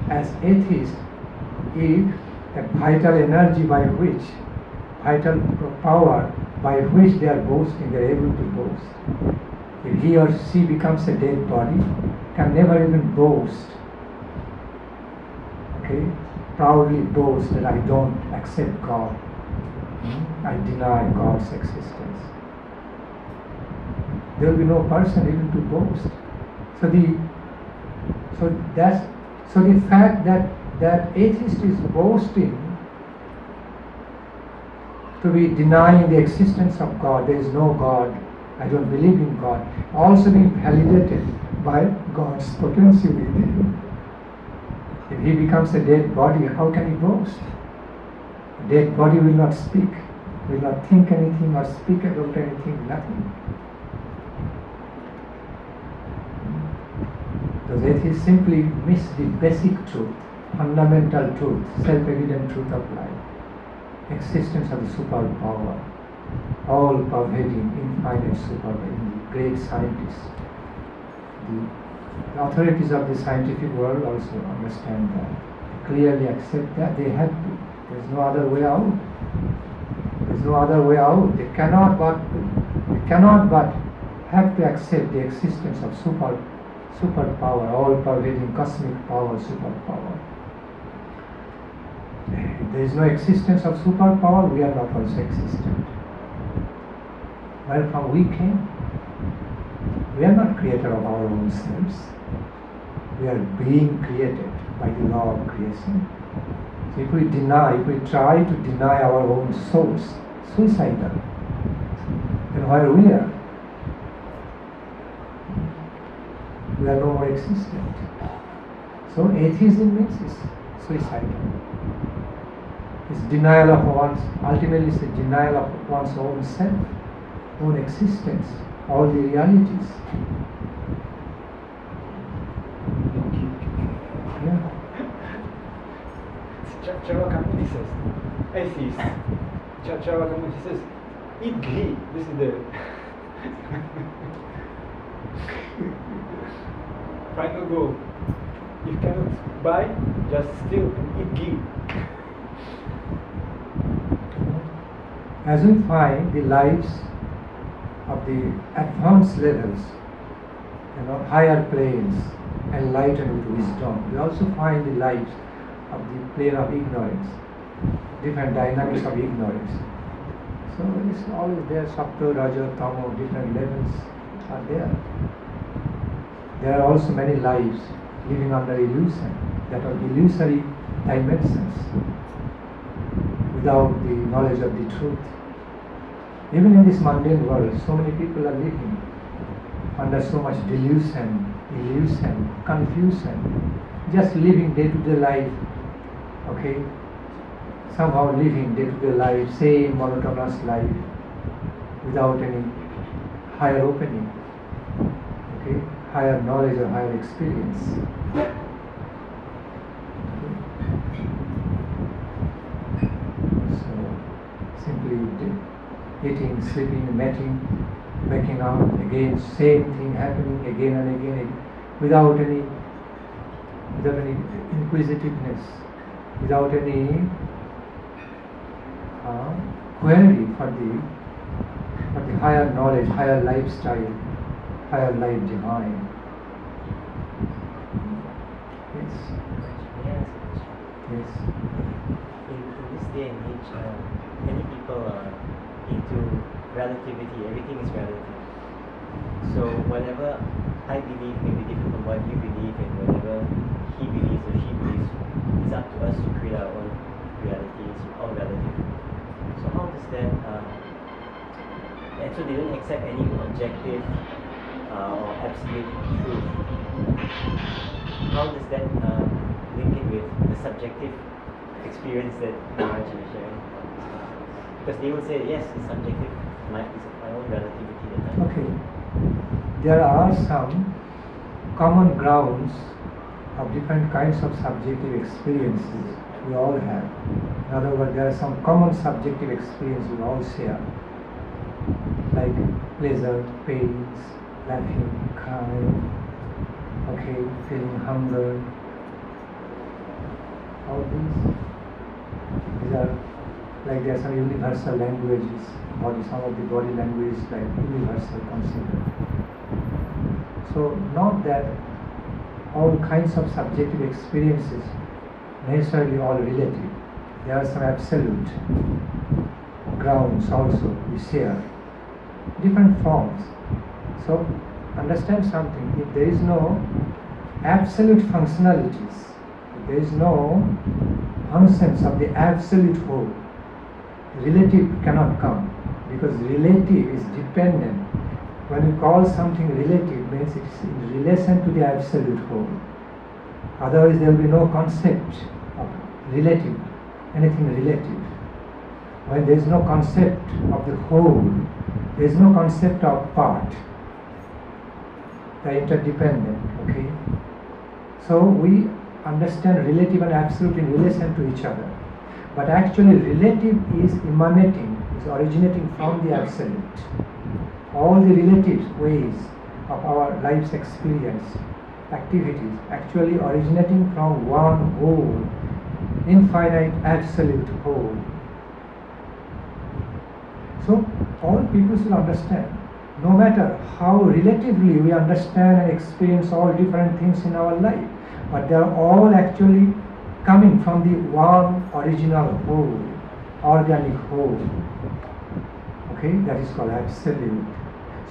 S1: as atheists if a vital energy by which, vital power by which they are boasting, they are able to boast. If he or she becomes a dead body, can never even boast, proudly boast that I don't accept God, I deny God's existence. There will be no person able to boast. So the fact that atheist is boasting to be denying the existence of God, there is no God, I don't believe in God, also being validated by God's potency within him. If he becomes a dead body, how can he boast? A dead body will not speak, will not think anything or speak about anything, nothing. Those atheists simply miss the basic truth, fundamental truth, self-evident truth of life. Existence of the superpower, all-pervading, infinite superpower, great scientists. The authorities of the scientific world also understand that, clearly accept that. They have to. There's no other way out. There's no other way out. They cannot but have to accept the existence of superpower, all-pervading cosmic power, superpower. If there is no existence of superpower, we are not also existent. Where from we came? We are not creator of our own selves. We are being created by the law of creation. So if we try to deny our own source, suicidal, then where we are no more existent. So atheism means is suicidal. It's denial of ultimately it's a denial of one's own self, own existence, all the realities. Yeah.
S2: Charakamuni says, atheist. Charakamuni says, eat ghee. This is the final goal. If you cannot buy, just steal and eat ghee.
S1: As we find the lives of the advanced levels, higher planes enlightened with wisdom, we also find the lives of the plane of ignorance, different dynamics of ignorance. So it's always there, Sapto, Raja, Tamo, different levels are there. There are also many lives living under illusion, that are illusory dimensions, without the knowledge of the truth. Even in this mundane world, so many people are living under so much delusion, illusion, confusion, just living day-to-day life, somehow living day-to-day life, same monotonous life, without any higher opening, higher knowledge or higher experience. So, simply eating, sleeping, mating, waking up, again, same thing happening again and again. without any inquisitiveness, without any query for the higher knowledge, higher lifestyle, higher life divine. Yes. Yes.
S6: In this day and age, many people are into relativity. Everything is relative. So whatever I believe may be different from what you believe, and whatever he believes or she believes, it's up to us to create our own reality. It's all relative. So how does that? And so they don't accept any objective or absolute truth. How does that link it with the subjective experience that Maharaj is sharing? Because they will say, yes, it's subjective. My own relativity.
S1: Okay. There are some common grounds of different kinds of subjective experiences we all have. In other words, there are some common subjective experiences we all share, like pleasure, pains, laughing, crying, feeling hunger. All these are like there are some universal languages, some of the body languages like universal considered. So not that all kinds of subjective experiences necessarily all relative. There are some absolute grounds also we share, different forms. So understand something, if there is no absolute functionalities, if there is no functions of the absolute whole, relative cannot come, because relative is dependent. When we call something relative, means it is in relation to the absolute whole. Otherwise there will be no concept of relative, anything relative. When there is no concept of the whole, there is no concept of part. They are interdependent, okay? So we understand relative and absolute in relation to each other. But actually relative is emanating, is originating from the absolute. All the relative ways of our life's experience, activities, actually originating from one whole, infinite absolute whole. So all people should understand, no matter how relatively we understand and experience all different things in our life, but they are all actually coming from the one original whole, organic whole. Okay, that is called absolute.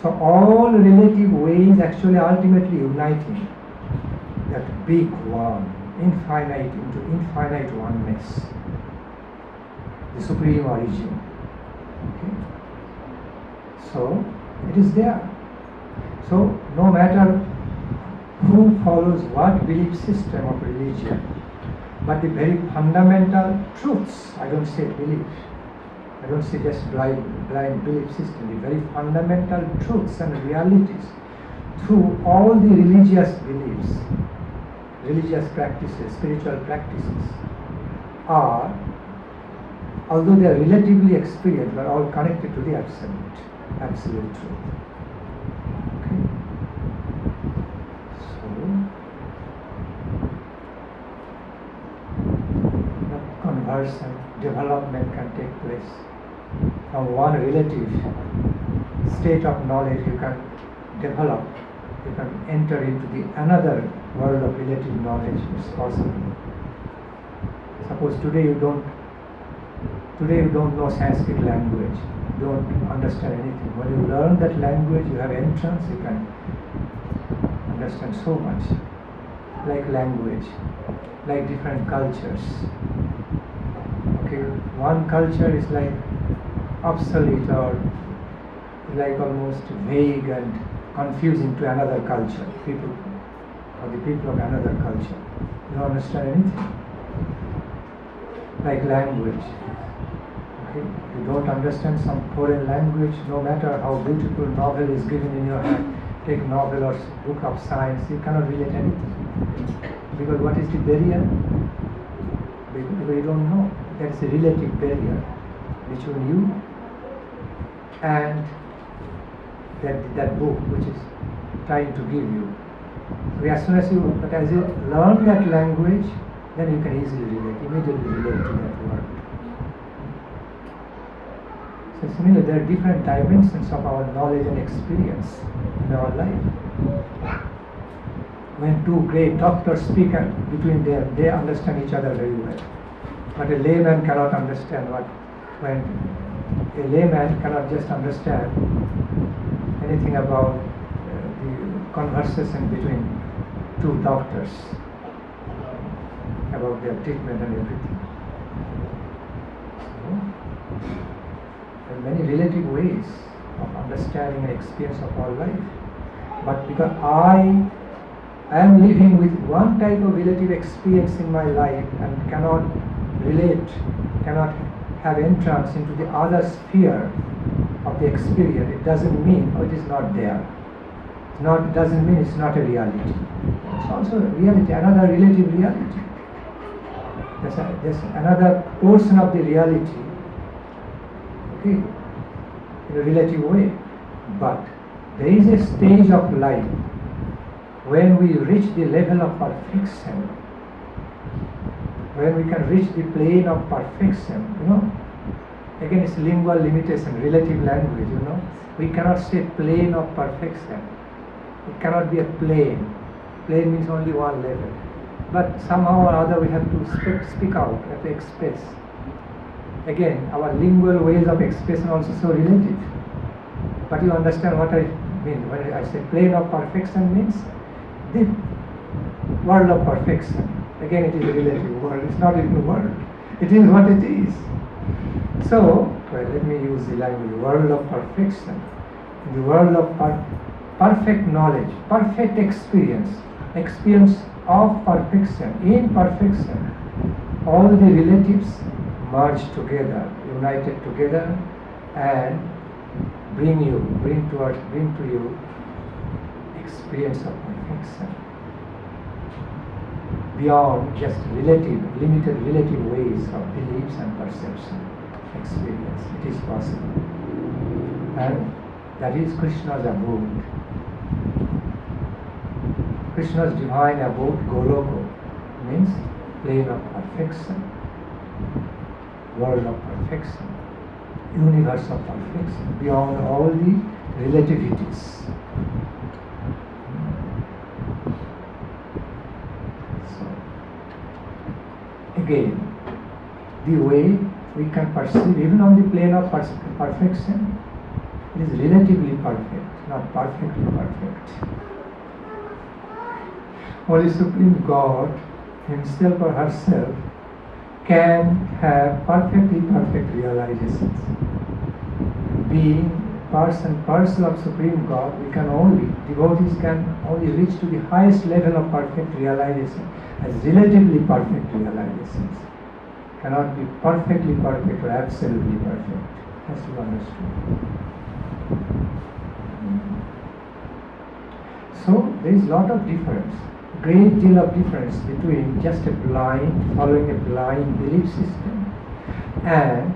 S1: So all relative ways actually ultimately uniting that big one, infinite into infinite oneness, the supreme origin. Okay. So it is there. So no matter who follows what belief system of religion, but the very fundamental truths, I don't say belief, I don't say just blind belief system, the very fundamental truths and realities through all the religious beliefs, religious practices, spiritual practices are, although they are relatively experienced, are all connected to the absolute truth. Okay. So conversion, development can take place. From one relative state of knowledge you can develop, you can enter into the another world of relative knowledge. It's possible. Suppose today you don't know Sanskrit language, you don't understand anything. When you learn that language, you have entrance, you can understand so much. Like language, like different cultures. Okay, one culture is like obsolete or like almost vague and confusing to another culture, people or the people of another culture. You don't understand anything. Like language. Okay, you don't understand some foreign language, no matter how beautiful novel is given in your hand, take novel or book of science, you cannot relate anything. Because what is the barrier? Because you don't know. There is a relative barrier between you and that book which is trying to give you But as you learn that language, then you can immediately relate to that word. So similarly, there are different dimensions of our knowledge and experience in our life. When two great doctors speak between them, they understand each other very well. But a layman cannot understand when a layman cannot just understand anything about the conversation between two doctors about their treatment and everything. So, there are many relative ways of understanding and experience of our life. But because I am living with one type of relative experience in my life and cannot relate, cannot have entrance into the other sphere of the experience, it doesn't mean it is not there. It doesn't mean it's not a reality. It's also a reality, another relative reality. There's another portion of the reality, okay, in a relative way. But there is a stage of life when we reach the level of perfection, when we can reach the plane of perfection, again it's lingual limitation, relative language, we cannot say plane of perfection. It cannot be a plane. Plane means only one level. But somehow or other we have to speak out, we have to express. Again, our lingual ways of expression also so relative. But you understand what I mean when I say plane of perfection means the world of perfection. Again, it is a relative world. It's not even a world. It is what it is. So, let me use the language world of perfection. In the world of perfect knowledge, perfect experience of perfection, in perfection, all the relatives merge together, united together, and bring to you experience of perfection beyond just limited relative ways of beliefs and perception, experience. It is possible, and that is Krishna's abode. Krishna's divine abode, Goloko, means plane of perfection, world of perfection, universe of perfection, beyond all the relativities. So, again, the way we can perceive, even on the plane of perfection, it is relatively perfect, not perfectly perfect. Only Supreme God Himself or herself can have perfectly perfect realizations. Being parcel of Supreme God, devotees can only reach to the highest level of perfect realization as relatively perfect realizations. Cannot be perfectly perfect or absolutely perfect. Has to be understood. So there is a lot of difference, great deal of difference between just following a blind belief system and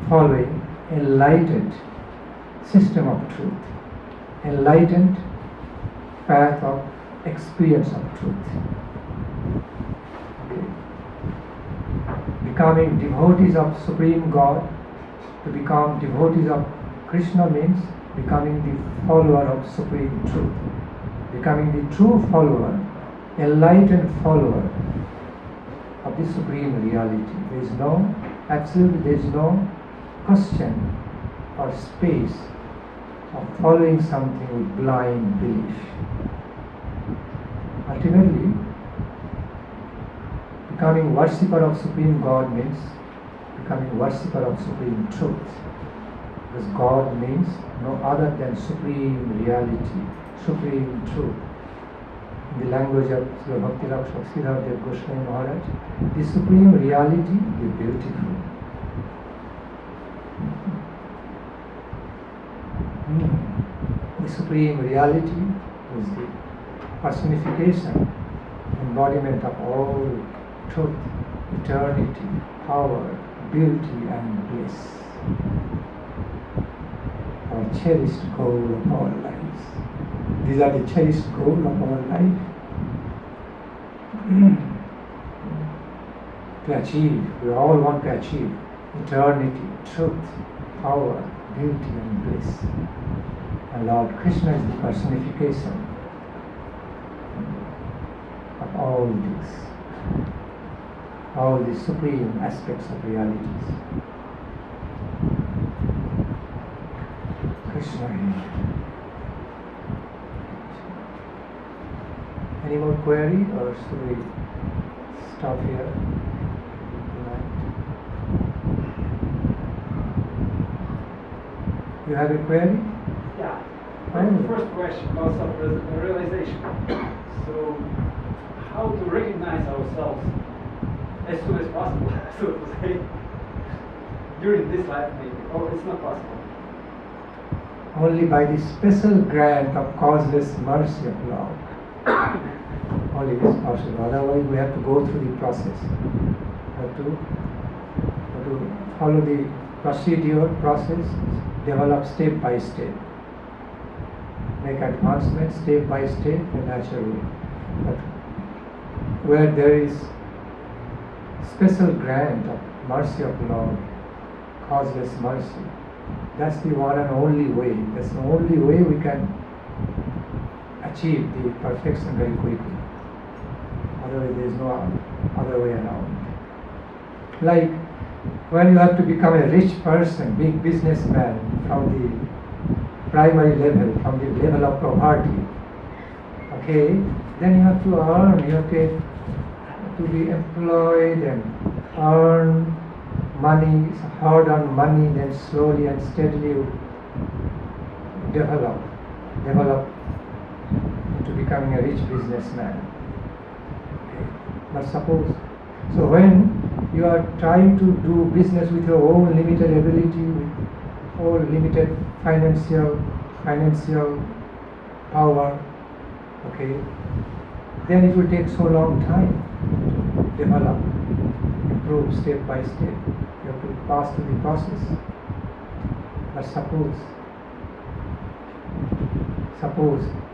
S1: following enlightened system of truth, enlightened path of experience of truth. Okay. Becoming devotees of Supreme God, to become devotees of Krishna means becoming the follower of Supreme Truth, becoming the true follower, enlightened follower of the Supreme Reality. There is no question or space of following something with blind belief. Ultimately, becoming worshipper of Supreme God means becoming worshipper of Supreme Truth. Because God means no other than Supreme Reality, Supreme Truth. In the language of Srila Bhakti Siddhartha Goswami Maharaj, the Supreme Reality is beautiful. The Supreme Reality is the personification, embodiment of all truth, eternity, power, beauty and bliss. Our cherished goal of our lives. These are the cherished goal of our life. To achieve, we all want to achieve eternity, truth, power, beauty and bliss. And Lord Krishna is the personification of all the supreme aspects of realities. Krishna here. Any more query or should we stop here tonight? You have a query?
S2: Yeah.
S1: Oh.
S2: First question about self-realization. So, how to recognize ourselves as soon as possible, so to say, during this life maybe? Oh, it's not possible.
S1: Only by the special grant of causeless mercy of Lord. Only this is possible. Otherwise, we have to go through the process. We have to follow the process, develop step by step, make advancement step by step naturally. But where there is special grant of mercy of Lord, causeless mercy, that's the one and only way. That's the only way we can achieve the perfection very quickly. Otherwise, there is no other way around. Like when you have to become a rich person, big businessman from the primary level, from the level of poverty, okay, then you have to earn, you have to be employed and earn money, hard-earned money, then slowly and steadily you develop into becoming a rich businessman. Okay. But suppose, so when you are trying to do business with your own limited ability, with all limited financial power, okay, then it will take so long time to develop, improve step by step. You have to pass through the process. But suppose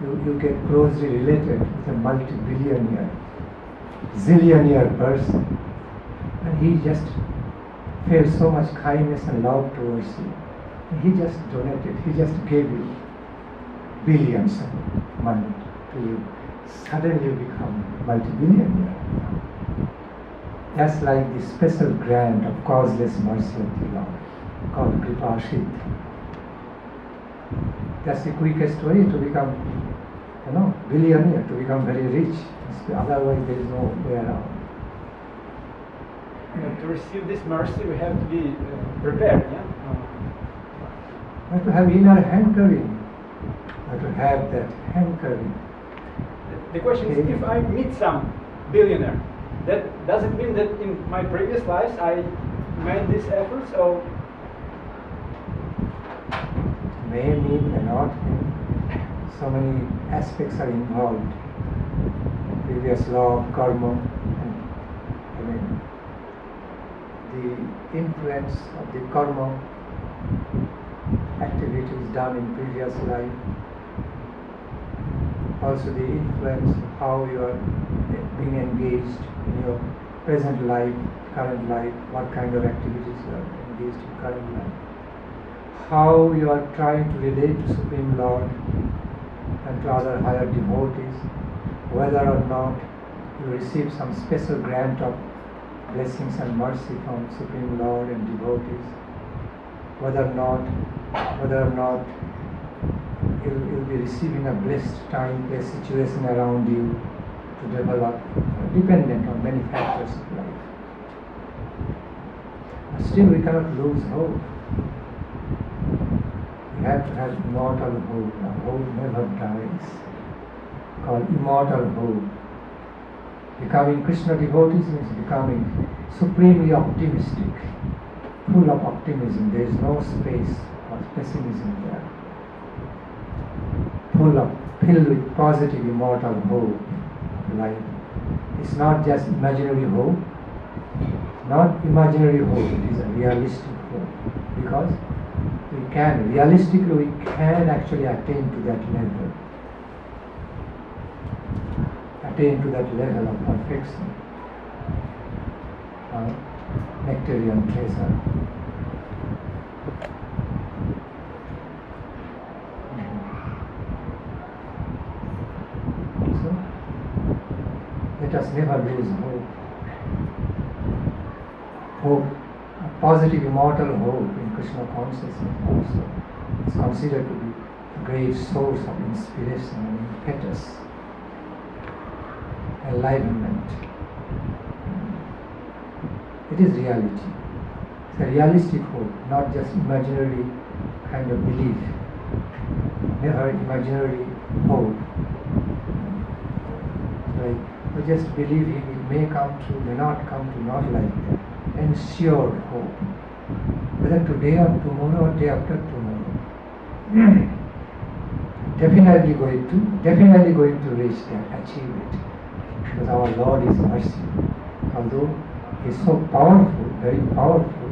S1: you get closely related with a multi-billionaire, zillionaire person, and he just felt so much kindness and love towards you. And he just donated, he just gave you billions of money to you. Suddenly you become multi-billionaire. That's like the special grant of causeless mercy of the Lord, called Kripashit. That's the quickest way to become, billionaire, to become very rich. Otherwise there is no way around.
S2: To receive this mercy, we have to be prepared, yeah?
S1: We have to have inner hankering. We have to have that hankering.
S2: The question is, if I meet some billionaire, that doesn't mean that in my previous lives I made these efforts, or
S1: May mean, may not mean. So many aspects are involved. Previous law of karma, and the influence of the karma activities done in previous life. Also the influence of how you are being engaged in your present life, current life, what kind of activities you are engaged in current life. How you are trying to relate to Supreme Lord and to other higher devotees, whether or not you receive some special grant of blessings and mercy from Supreme Lord and devotees, whether or not you'll be receiving a blessed time, place, situation around you to develop, dependent on many factors of life. But still we cannot lose hope. We have to have immortal hope. A hope never dies, called immortal hope. Becoming Krishna devotees means becoming supremely optimistic, full of optimism. There is no space for pessimism there. Filled with positive immortal hope of life. It's not just imaginary hope, not imaginary hope, it is a realistic hope. Because realistically we can actually attain to that level. attain to that level of perfection, nectarian treasure. So, let us never lose hope. Hope, a positive immortal hope in Krishna consciousness also is considered to be a great source of inspiration and impetus, enlightenment. It is reality. It's a realistic hope, not just imaginary kind of belief. Never imaginary hope. Like, we just believe in it may come true, may not come true, not like that. Ensured hope. Whether today or tomorrow or day after tomorrow. definitely going to reach that, achieve it. Because our Lord is merciful. Although He is so powerful, very powerful,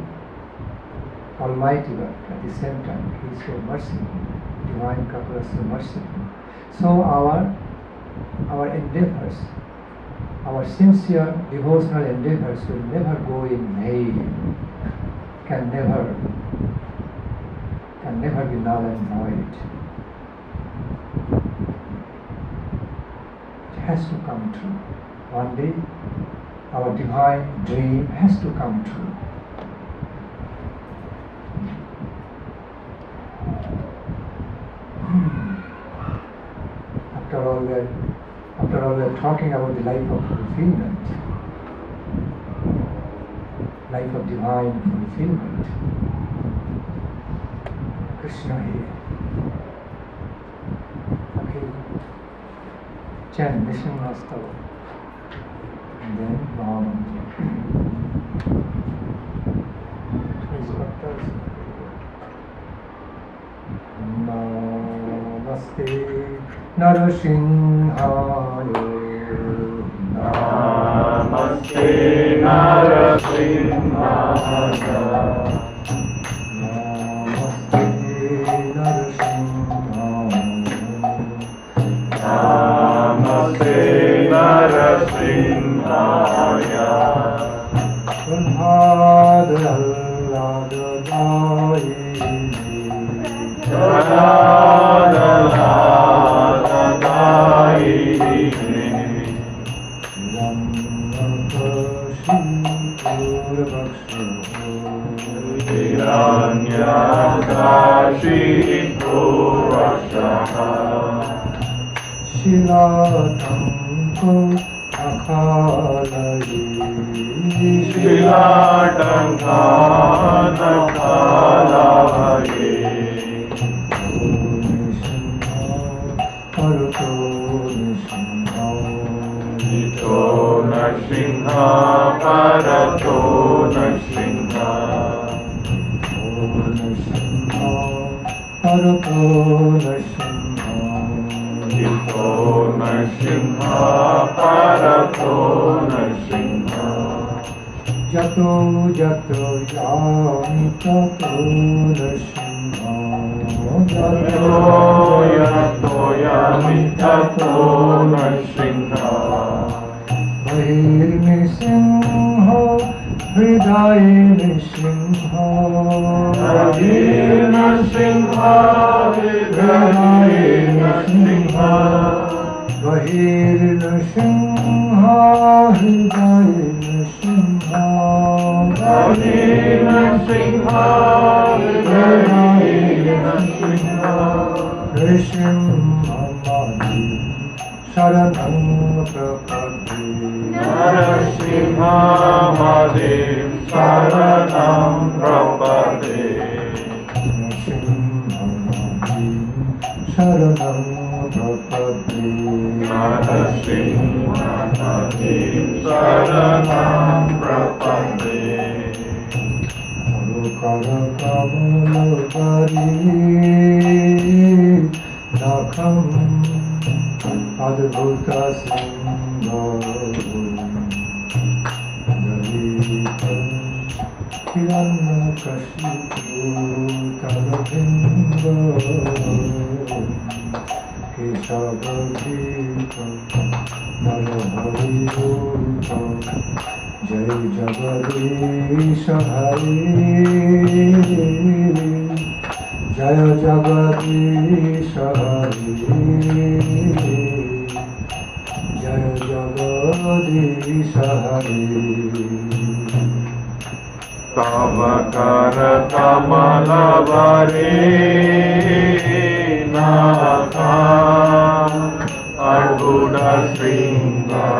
S1: Almighty, but at the same time He is so merciful. Divine Kapila is so merciful. So our endeavors, our sincere devotional endeavors will never go in vain, can never be null and void. It has to come true. One day, our divine dream has to come true. After all, we're talking about the life of fulfillment, life of divine fulfillment. Krishna here. Okay. Chant Mission Master. And then Mahamantra. Please, Bhaktas. Namaste Narasimhaya.
S4: Namaste Narasimhaya.
S1: Namaste Narasimhaya.
S4: Namaste Narasimhaya.
S1: Shilatanko akhalaye. Jato jato yami tato narasimha. Jato jato yami tato narasimha. Bahir nisimha, hridaye nisimha. Bahir nisimha, hridaye nisimha. Bahir nisimha, hridaye nisimha. Bahir nisimha, hridaye nisimha. Nisimha madi sharanam prapati. Narasimha Mahadev Saranam Prapade. Narasimha Mahadev Saranam Prapade. Narasimha Mahadev Saranam Prapade. Arukara Kamalakari Nakham Adbhuta Singha Dalita Kirana Kashipu Talabhinda Keshavadita Namo Harirupa Jai Jagadish Hari Jaya Jagadish Hari Jaya Jagadish Hari
S4: Tavakara Kamalavari Naka Arbuda Sringa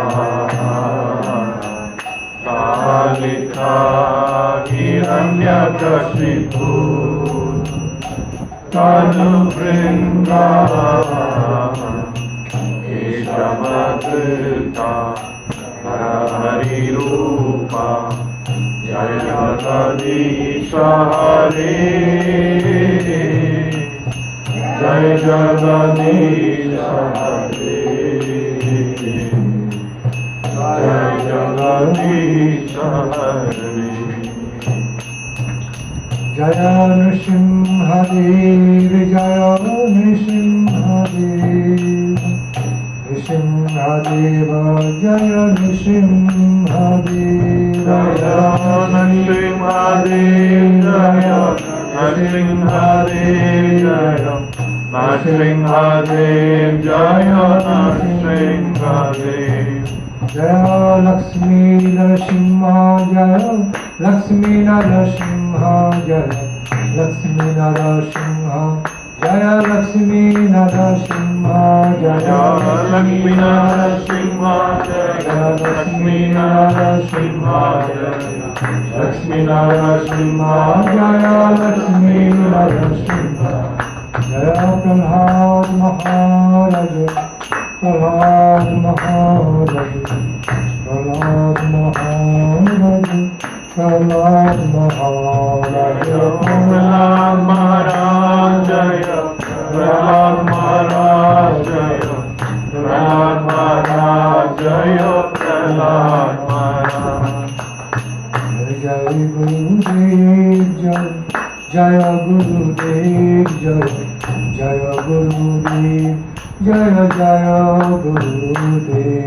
S4: Kalika Hiranyakashipu Tanu Vrinda Keshamadrita Hari Rupa Jaya Jagadish Hari Jaya Jagadish Hari Jaya Jagadish Hari
S1: Jaya Nrsimhadev Jaya Nrsimhadev Nrsimhadeva Jaya Nrsimhadev
S4: Jaya Nrsimhadev Jaya Nrsimhadev Jaya Nrsimhadev Jaya Nrsimhadev
S1: Jaya Lakshmi Narasimha Jaya Lakshmi Narasimha Jaya Lakshmi Narasimha Jaya Lakshmi Narasimha Jaya
S4: Lakshmi Narasimha Jaya Lakshmi Narasimha Jaya Lakshmi Narasimha Jaya Lakshmi Narasimha
S1: Jaya Prahlad Maharaj Prahlad Maharaj Prahlad Maharaj Prahlad Maharaj
S4: Prahlad Maharaj Jaya Prahlad Maharaj Jaya Prahlad Maharaj Jaya Prahlad Maharaj
S1: Jai Gurudev Jai Jaya Gurudev Jai Jaya Gurudev Jaya Jaya Gurudev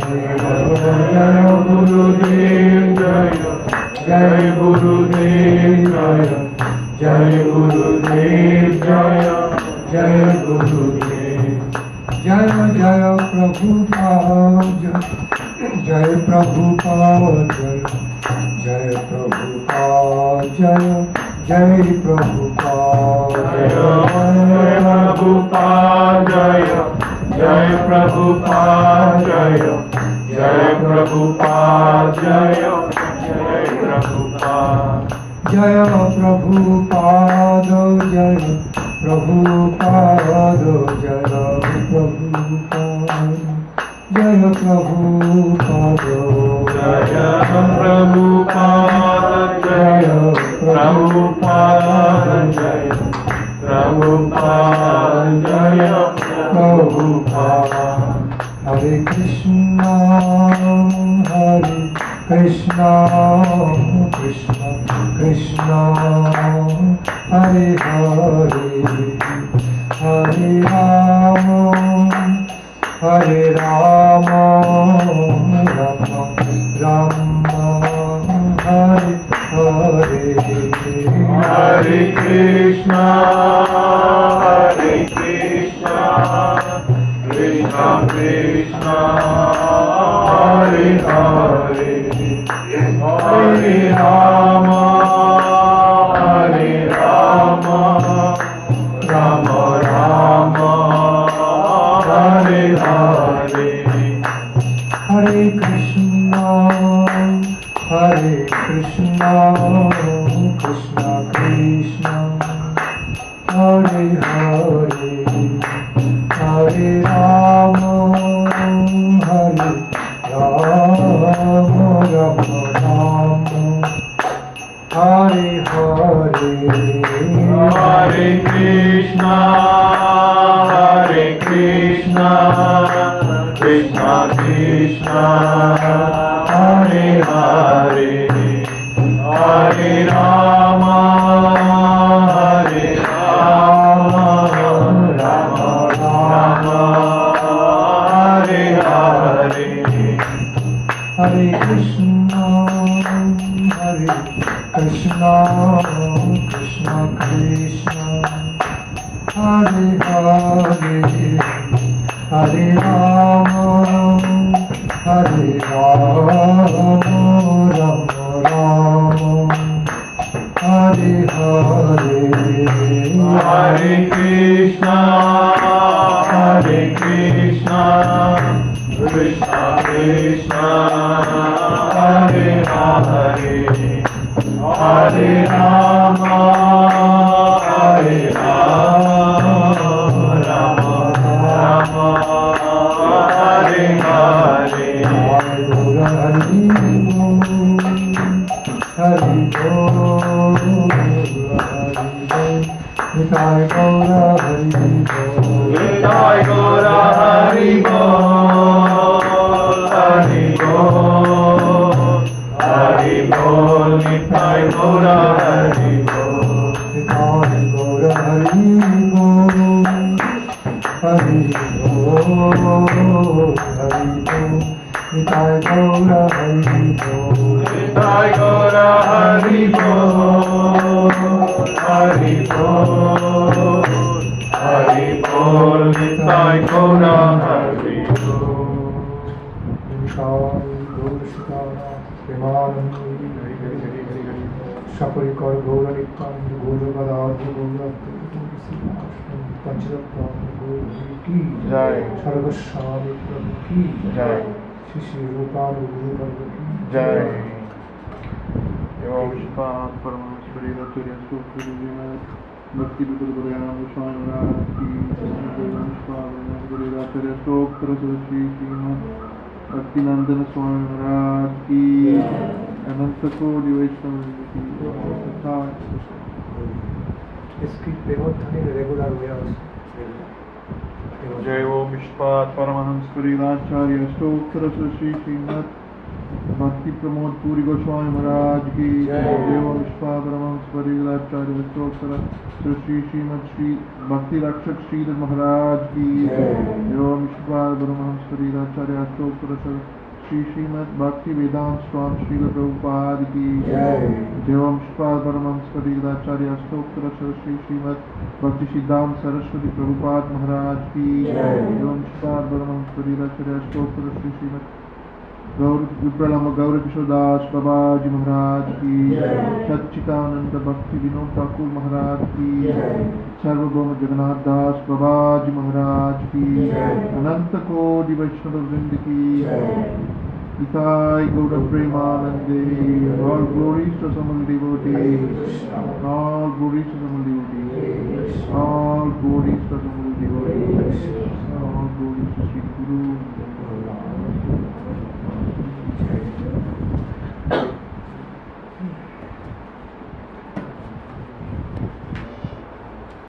S1: Jaya Gurudev Jaya Jaya Gurudev Jaya Jaya Gurudev Jaya Jaya Gurudev Jaya Jaya Prabhupada Jaya Prabhupada Jaya Prabhupada Jaya Jai Prabhupada
S4: Jaya Jai Prabhupada Jaya Jai Prabhupada Jaya Jai Prabhupada
S1: Jaya Prabhupada Jaya Prabhupada Jaya Prabhupada Jaya Prabhupada
S4: Jaya Prabhupada Jaya Prabhupada Jaya Prabhupada Jaya Prabhupada
S1: Hare Krishna Hare Krishna Krishna Krishna Hare Hare Hare Rama Hare Rama Rama Rama Hare Hare
S4: Hare Krishna Krishna Krishna Hare Hare Hare Rama Rama Rama Hare Hare
S1: Hare Krishna Krishna Krishna Hare Hare Hare Rama Rama Rama Hare Hare
S4: Hare Krishna Krishna Krishna Hare Hare Hare Rama Rama Rama Hare Hare
S1: Hare Krishna, Hare Krishna, Krishna Krishna, Hare Hare, Hare Rama, Hare Rama, Rama Rama, Hare Hare,
S4: Hare Krishna, Hare Krishna, Krishna Krishna, Hare Hare, Hare Rama, Hare Rama, Rama Rama, Hare Hare.
S1: Hari Bol, Nitai Gaura Hari Bol,
S4: Nitai Gaura Hari Bol, Hari Bol, Hari Bol, Nitai Gaura Hari Bol,
S1: Nitai Gaura Hari Bol, Hari Bol, Hari Bol, Nitai Gaura Hari Bol,
S4: Nitai Gaura Hari Bol, Hari Bol, Hari Bol, Nitai Gaura Hari Bol.
S1: Shapurikar Gaura Nityam Gaura Gadadhar Gaura Pancharatta Gaura Ki
S4: Jai.
S1: Sarvaswami Prabhu Ki
S4: Jai.
S1: Shri Rupa Guru Prabhu Ki
S4: Jai. Om Shpat Paramahenswari Raturya Sukhrivya Bhakti Vidurvarayam Swami Maharaj Ki Om Shpat Paramahenswari Raturya Sukhrivya Srimad Bhakti Nandhana Swami Maharaj Ki Ananta Kodi Vaishnava Ki
S1: इसकी प्रेमोत्थानी regular वे
S4: Jai Om Shpat Paramahenswari Acharya Stoktra Sri Srimad Bhakti Pramod Puri Goswami Maharaj Ki Jai Om Shpat Paramahenswari Acharya Stoktra Sri Srimad Shri Bhakti Rakshak Sridhar Maharaj Ki Jai Om Shpat Paramahenswari Acharya Stoktra Sri Srimad Bhakti Vedanta Swami Srila Prabhupada Ki Jai Om Shpat Paramahenswari Acharya Stoktra Sri Srimad Bhakti Siddhanta Saraswati Prabhupada Maharaj Ki Jai Om Shpat Paramahenswari Acharya Stoktra Sri Srimad Vipralamba Gaura Kishodas Babaji Maharaj Ki Satchitananda Bhakti Vinod Thakur Maharaj Ki Sarvabhauma Jagannath Das Babaji Maharaj Ki Ananta Kodi Vaishnava Vrinda Ki Nitai Gaura Premanande. All glories to Samal devotees. All glories to Samal devotees. All glories to Samal devotees. All glories to Sri Guru.